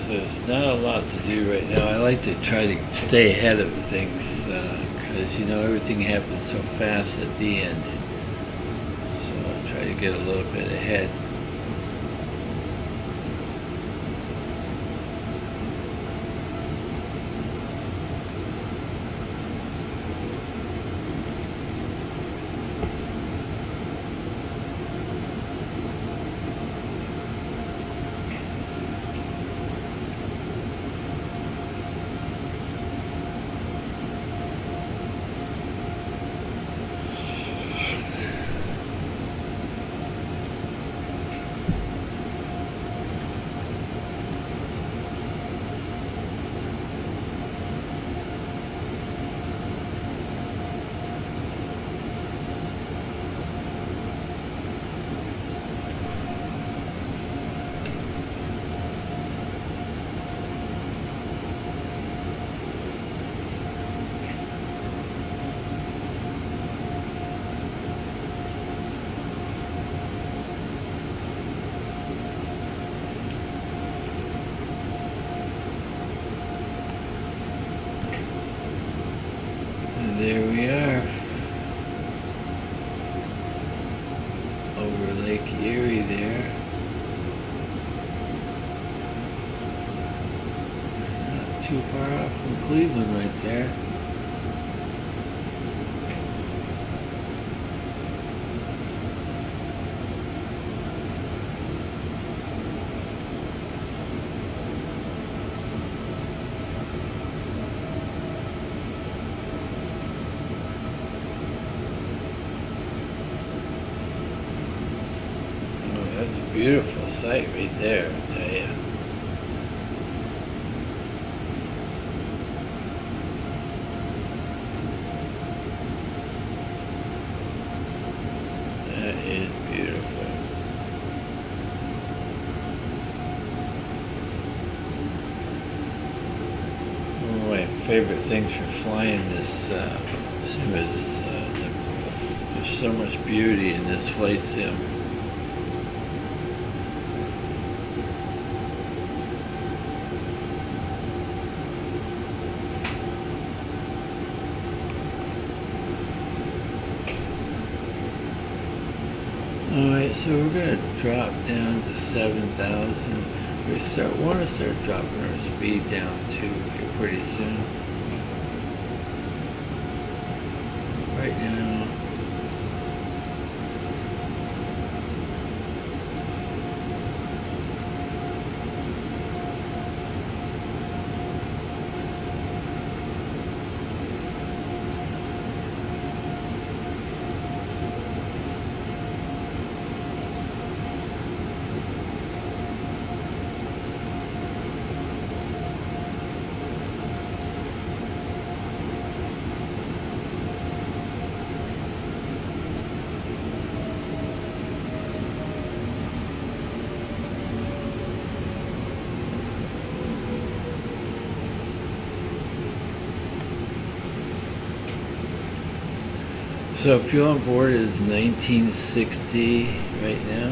There's not a lot to do right now. I like to try to stay ahead of things because you know everything happens so fast at the end. So I'll try to get a little bit ahead. There we are, over Lake not too far off from Cleveland right there. That's a beautiful sight right there, I'll tell you. That is beautiful. One of my favorite things for flying this sim is there's so much beauty in this flight sim. Alright, so we're going to drop down to 7,000. We want to start dropping our speed down too here pretty soon. Right now, so fuel on board is 1960 right now.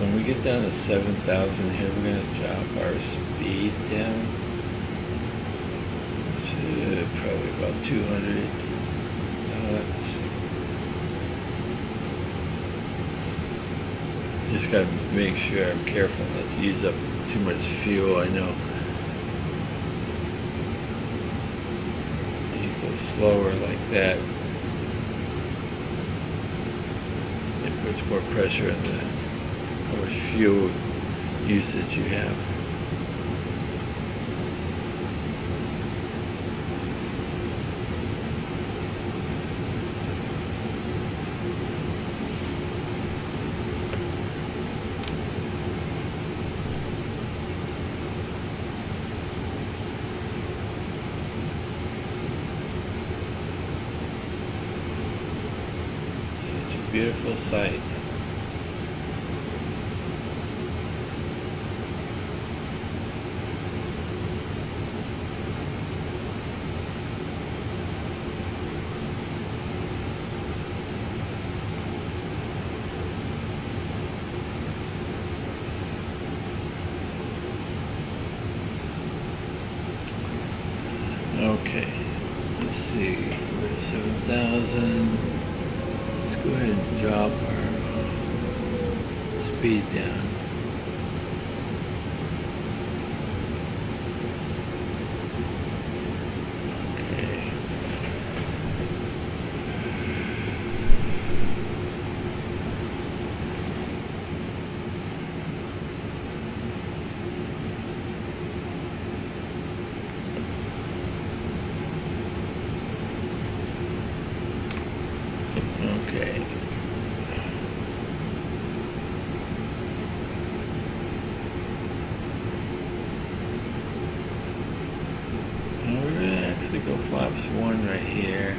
When we get down to 7,000 here, we're going to drop our speed down to probably about 200 knots. Just got to make sure I'm careful not to use up too much fuel. I know you go slower like that, it puts more pressure on the more fuel usage you have. Beautiful sight. Okay, let's see, we're at 7,000. Let's go ahead and drop our speed down. Okay. Okay. And we're going to actually go flaps 1 right here.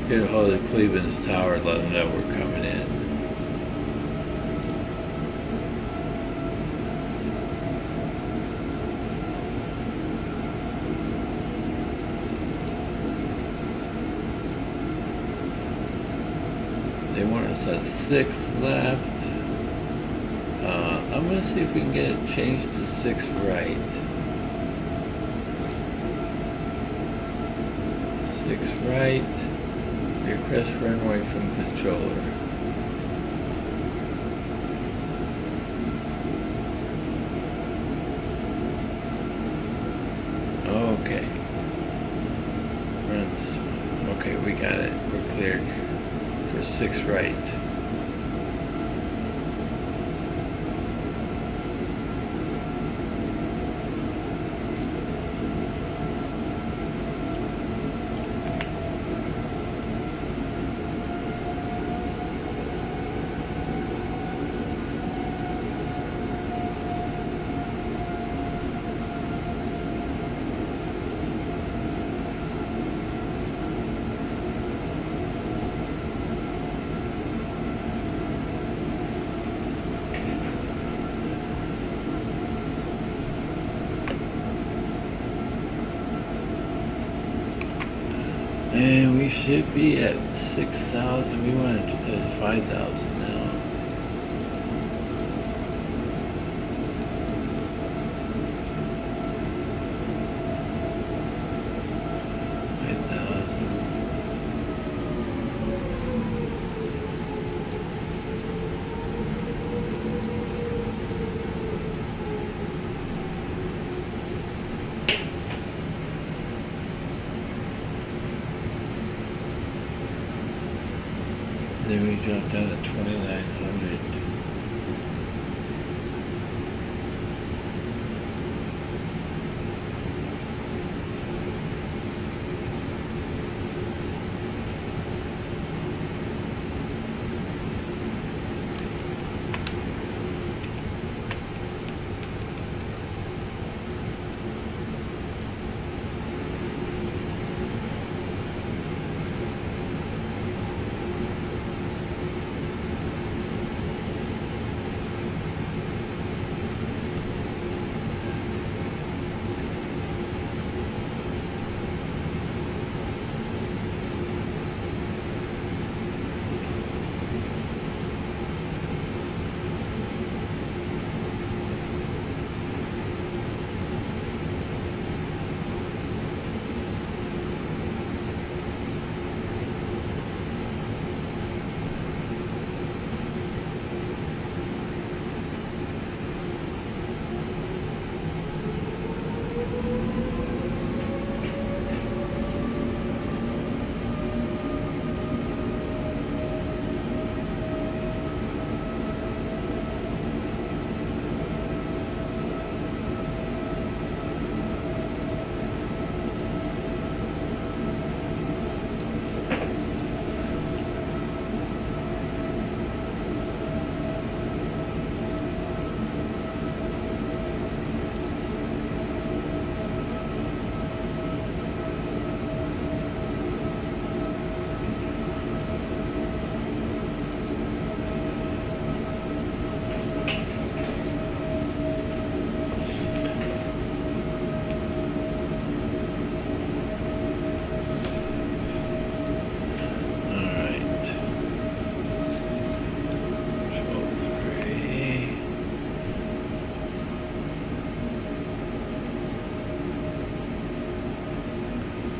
Get a hold of Cleveland's tower, let them know we're coming in. They want us at 6 left. I'm gonna see if we can get it changed to 6 right. 6 right. Request runway from controller. Okay. Runs. Okay, we got it. We're cleared for 6 right. And we should be at 6,000. We want to 5,000 now. Then we dropped down to 2,900.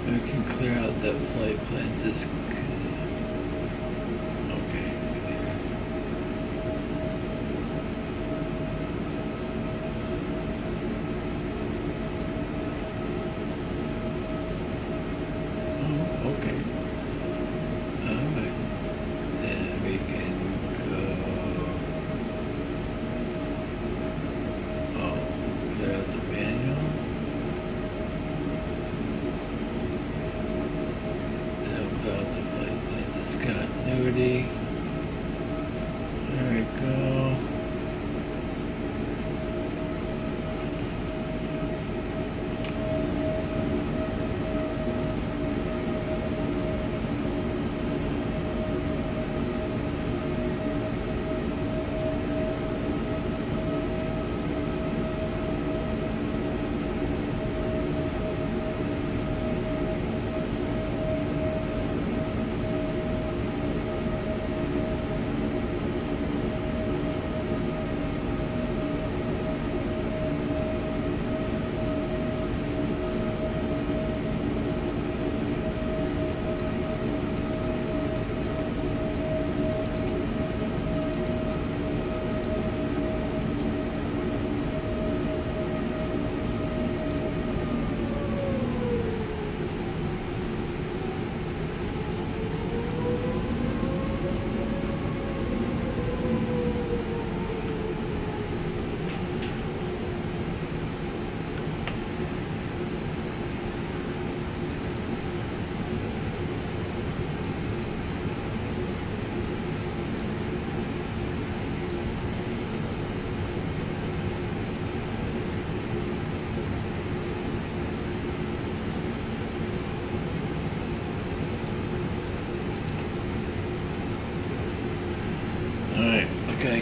We can clear out that flight plan disk. Okay, clear. Oh, okay. Alright. Then we can go. Oh, clear out the manual. Out the flight plan discontinuity. There we go.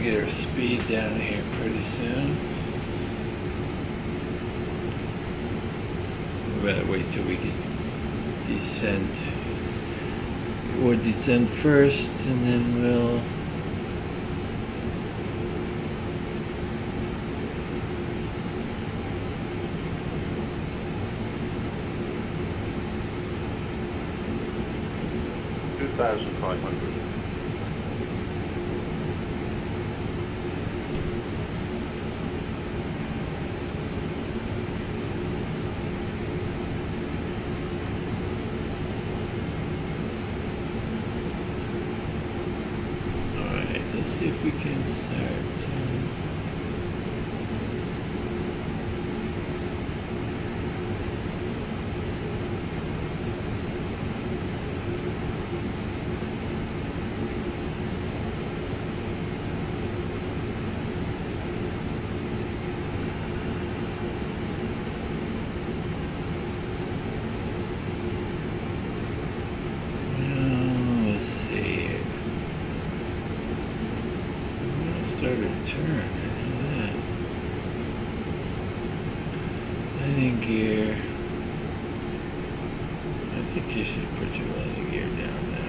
get our speed down here pretty soon. We better wait till we get descend. We'll descend first, and then we'll $2,500. Let's see if we can start. Let's see. Start a turn, I know that. Landing gear. I think you should put your landing gear down now.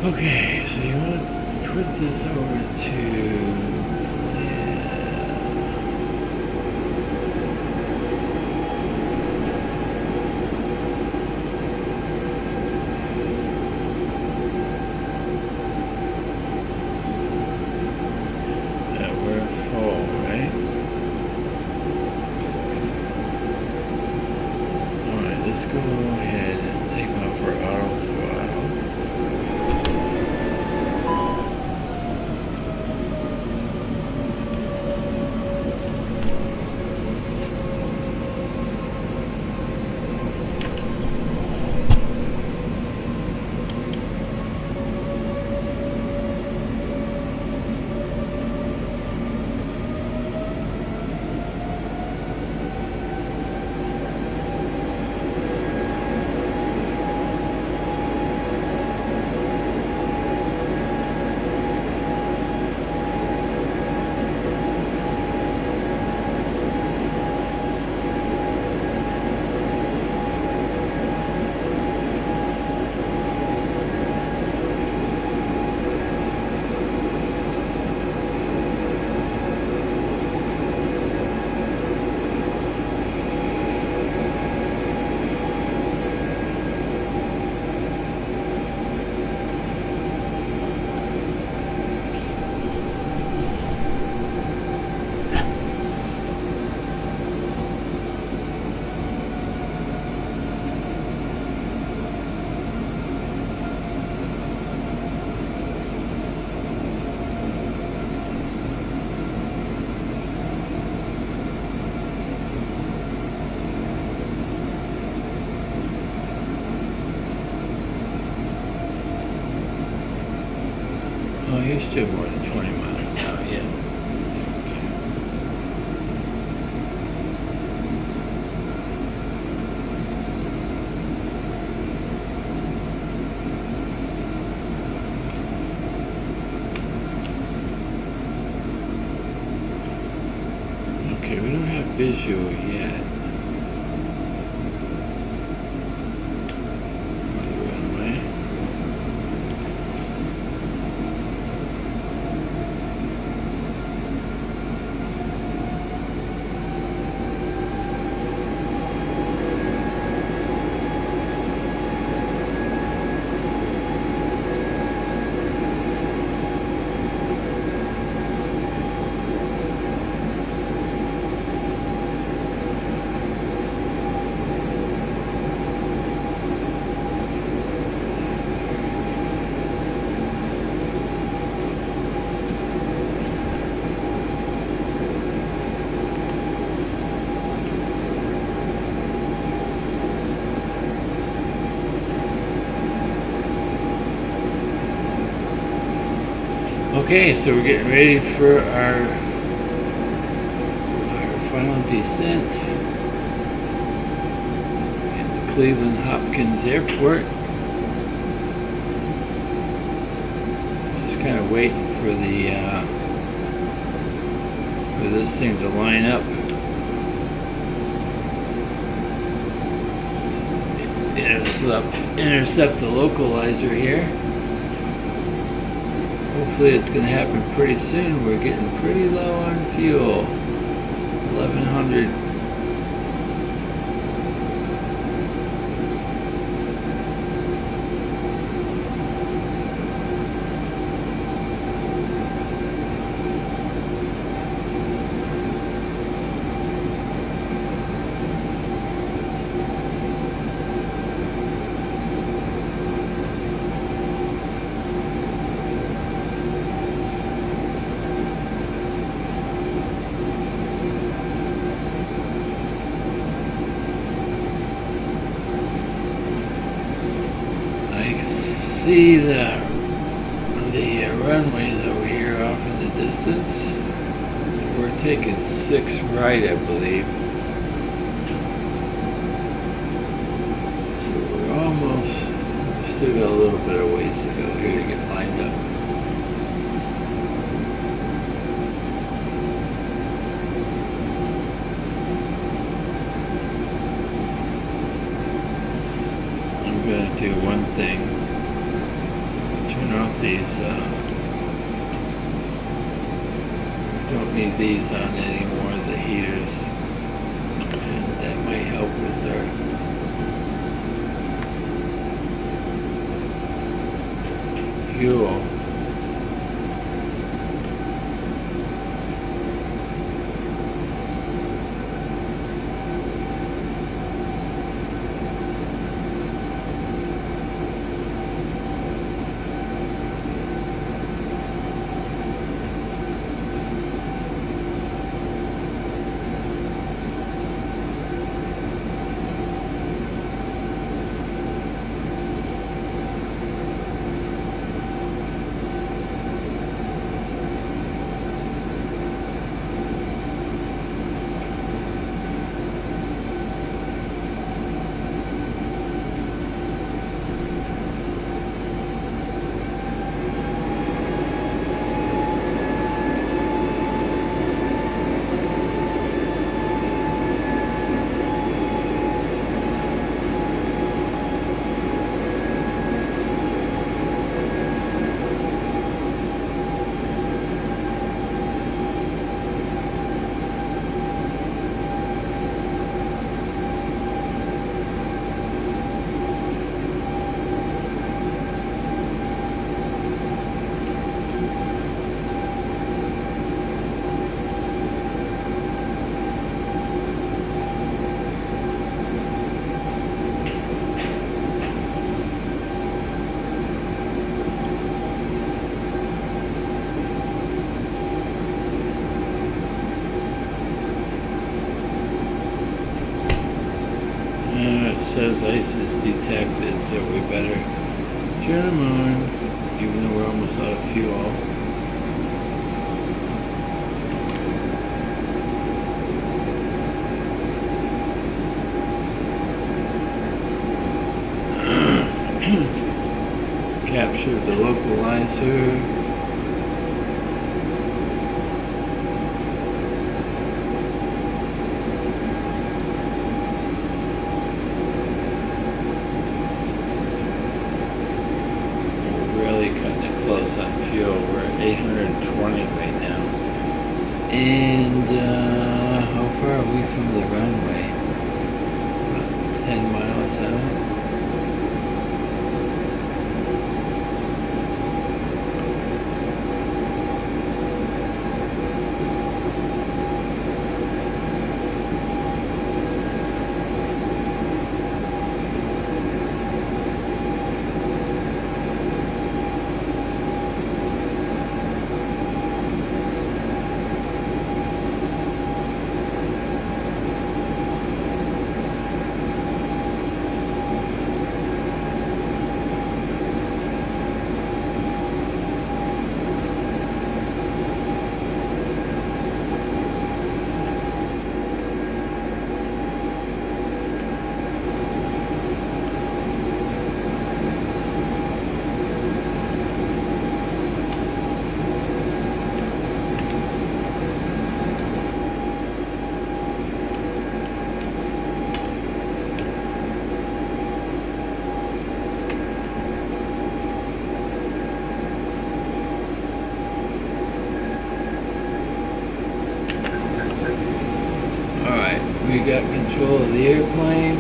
Okay, so you want to put this over to we're full, right? Alright, let's go ahead and take off our auto throttle. you're still more than 20 miles out, yeah. Okay, we don't have visual yet. Okay, so we're getting ready for our final descent into Cleveland Hopkins Airport. Just kind of waiting for this thing to line up. Intercept the localizer here. Hopefully it's going to happen pretty soon. We're getting pretty low on fuel. 1100. See the runways over here off in the distance. We're taking 6 right, I believe. So we've still got a little bit of ways to go here to get lined up. I'm going to do one thing. Turn off these, don't need these on anymore, the heaters, and that might help with our fuel. It says ice is detected, so we better turn them on, even though we're almost out of fuel. capture the localizer. We're really cutting it close on fuel. We're at 820 right now. And how far are we from the runway? About 10 miles out. We got control of the airplane.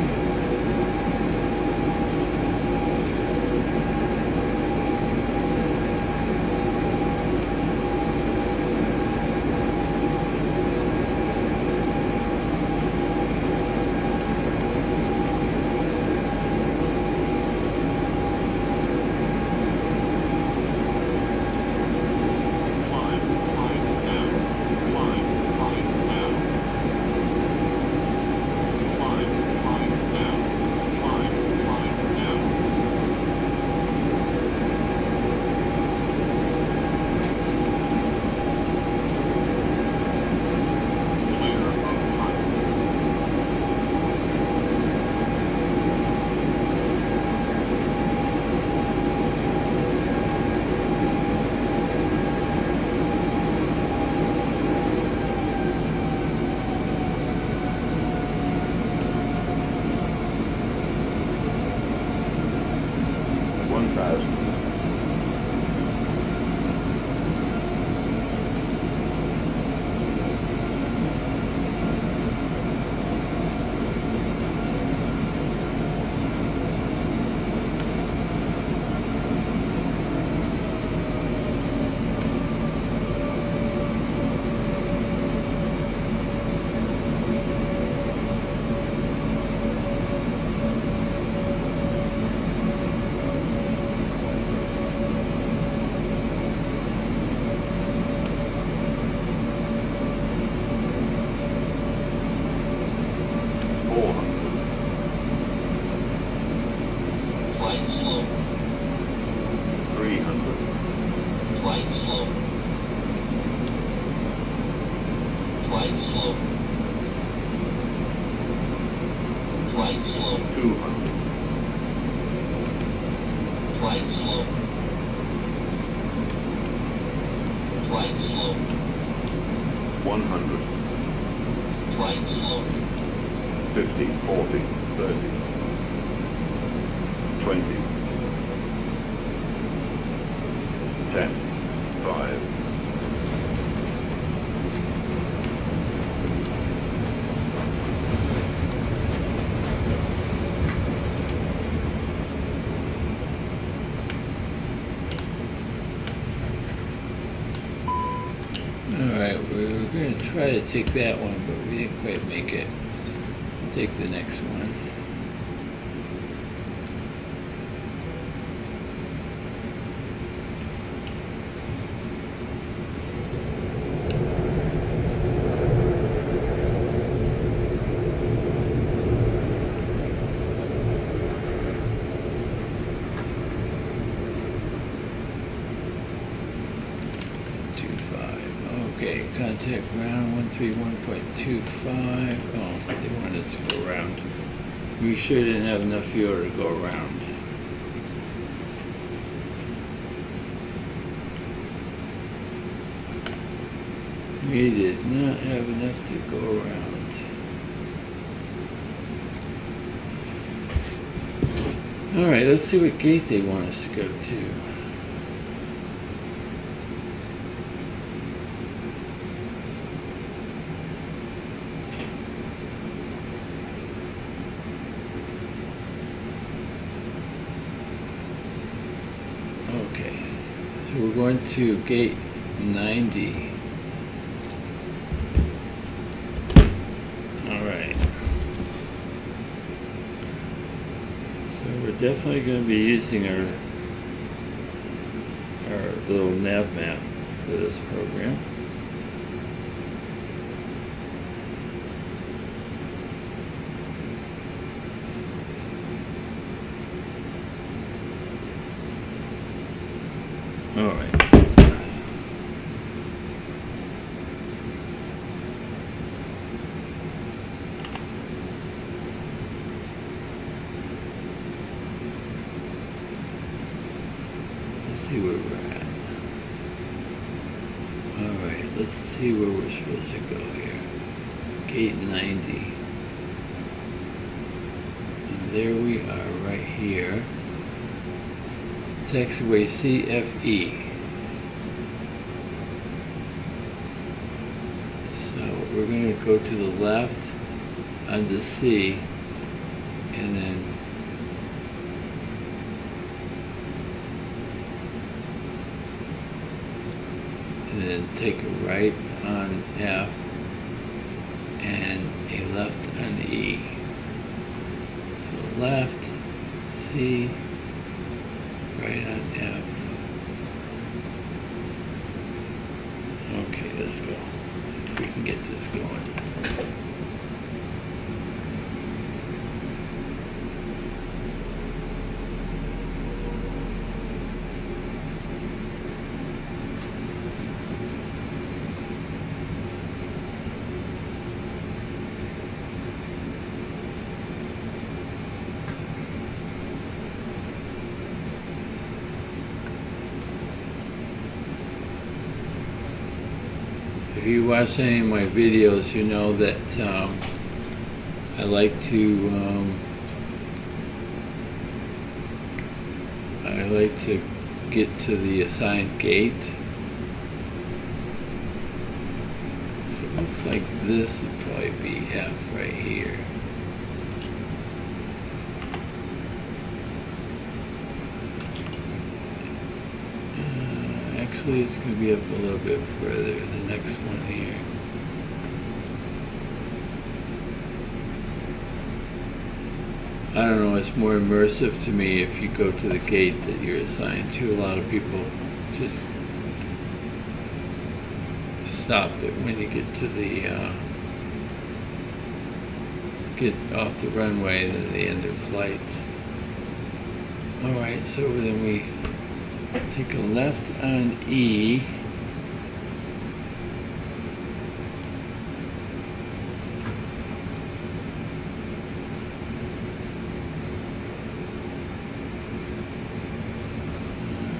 Try to take that one, but we didn't quite make it. We'll take the next one. Okay, contact ground 131.25. Oh, they want us to go around. We sure didn't have enough fuel to go around. We did not have enough to go around. Alright, let's see what gate they want us to go to. Okay, so we're going to gate 90. Alright. So we're definitely going to be using our little nav map for this program. Alright. Let's see where we're at. Alright, let's see where we're supposed to go here. Gate 90. And there we are right here. Taxiway CFE. So we're going to go to the left onto C and then take a right on F and a left on E. So left, C, right on F. Okay, let's go. If we can get this going. If you watch any of my videos, you know that I like to get to the assigned gate. So it looks like this would probably be F right here. Actually, it's going to be up a little bit further, the next one here. I don't know, it's more immersive to me if you go to the gate that you're assigned to. A lot of people just stop it when you get to the, get off the runway, then they end their flights. Alright, so then we take a left on E.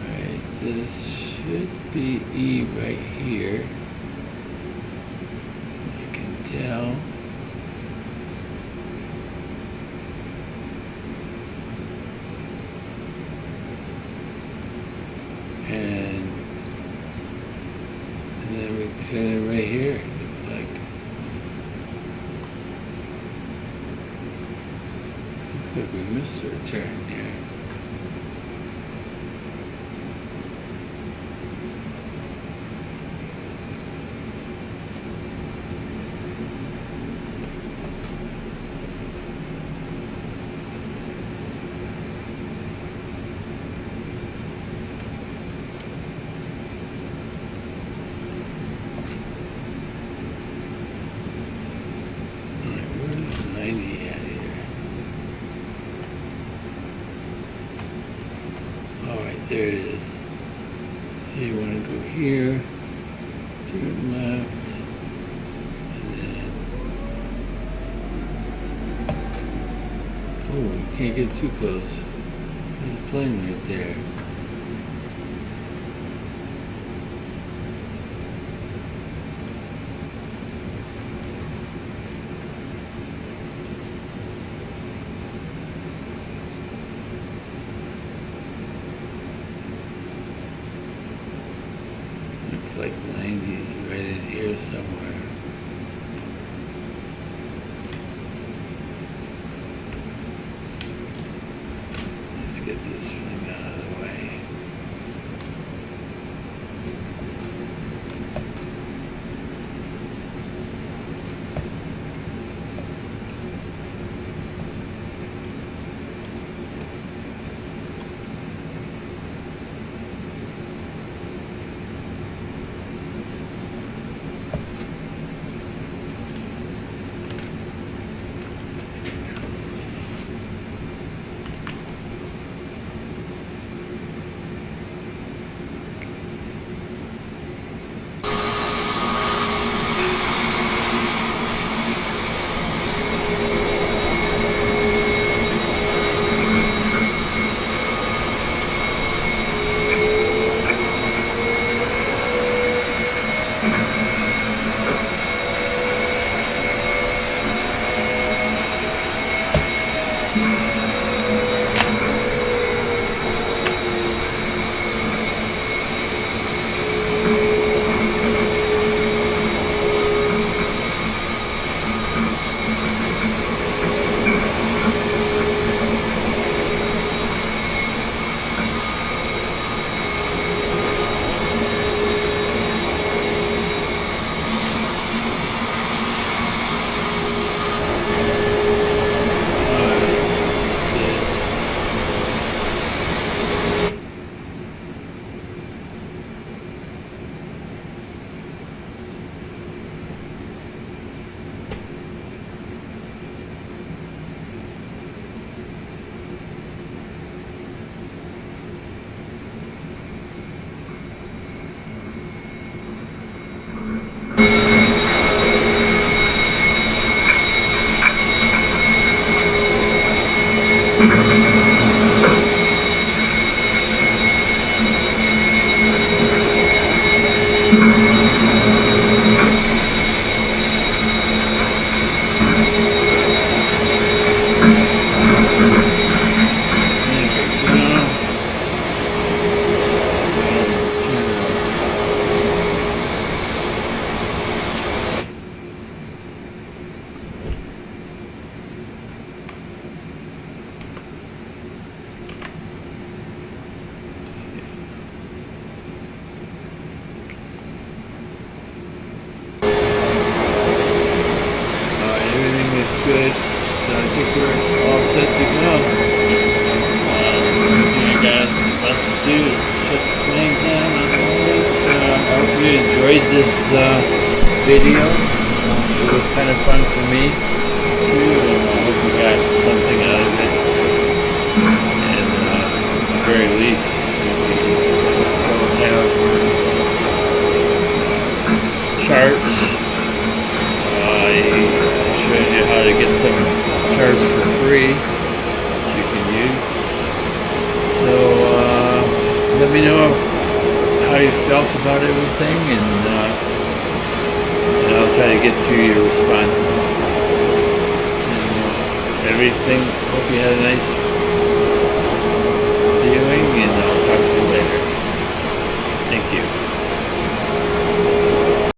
Alright, this should be E right here. You can tell. And then we turn it right here, it looks like. Looks like we missed our turn here. There it is. So you want to go here, turn left, and then, oh, you can't get too close. There's a plane right there. like 90s right in here somewhere. Let's get this thing out of the way. Good, so I think we're all set to go. The thing I got left to do is shut the plane down and all that. I hope you enjoyed this video. It was kind of fun for me too, and I hope you got something out of it. And at the very least, we'll have charts. Showing you how to get some charts for free that you can use. So let me know how you felt about everything, and I'll try to get to your responses and everything. Hope you had a nice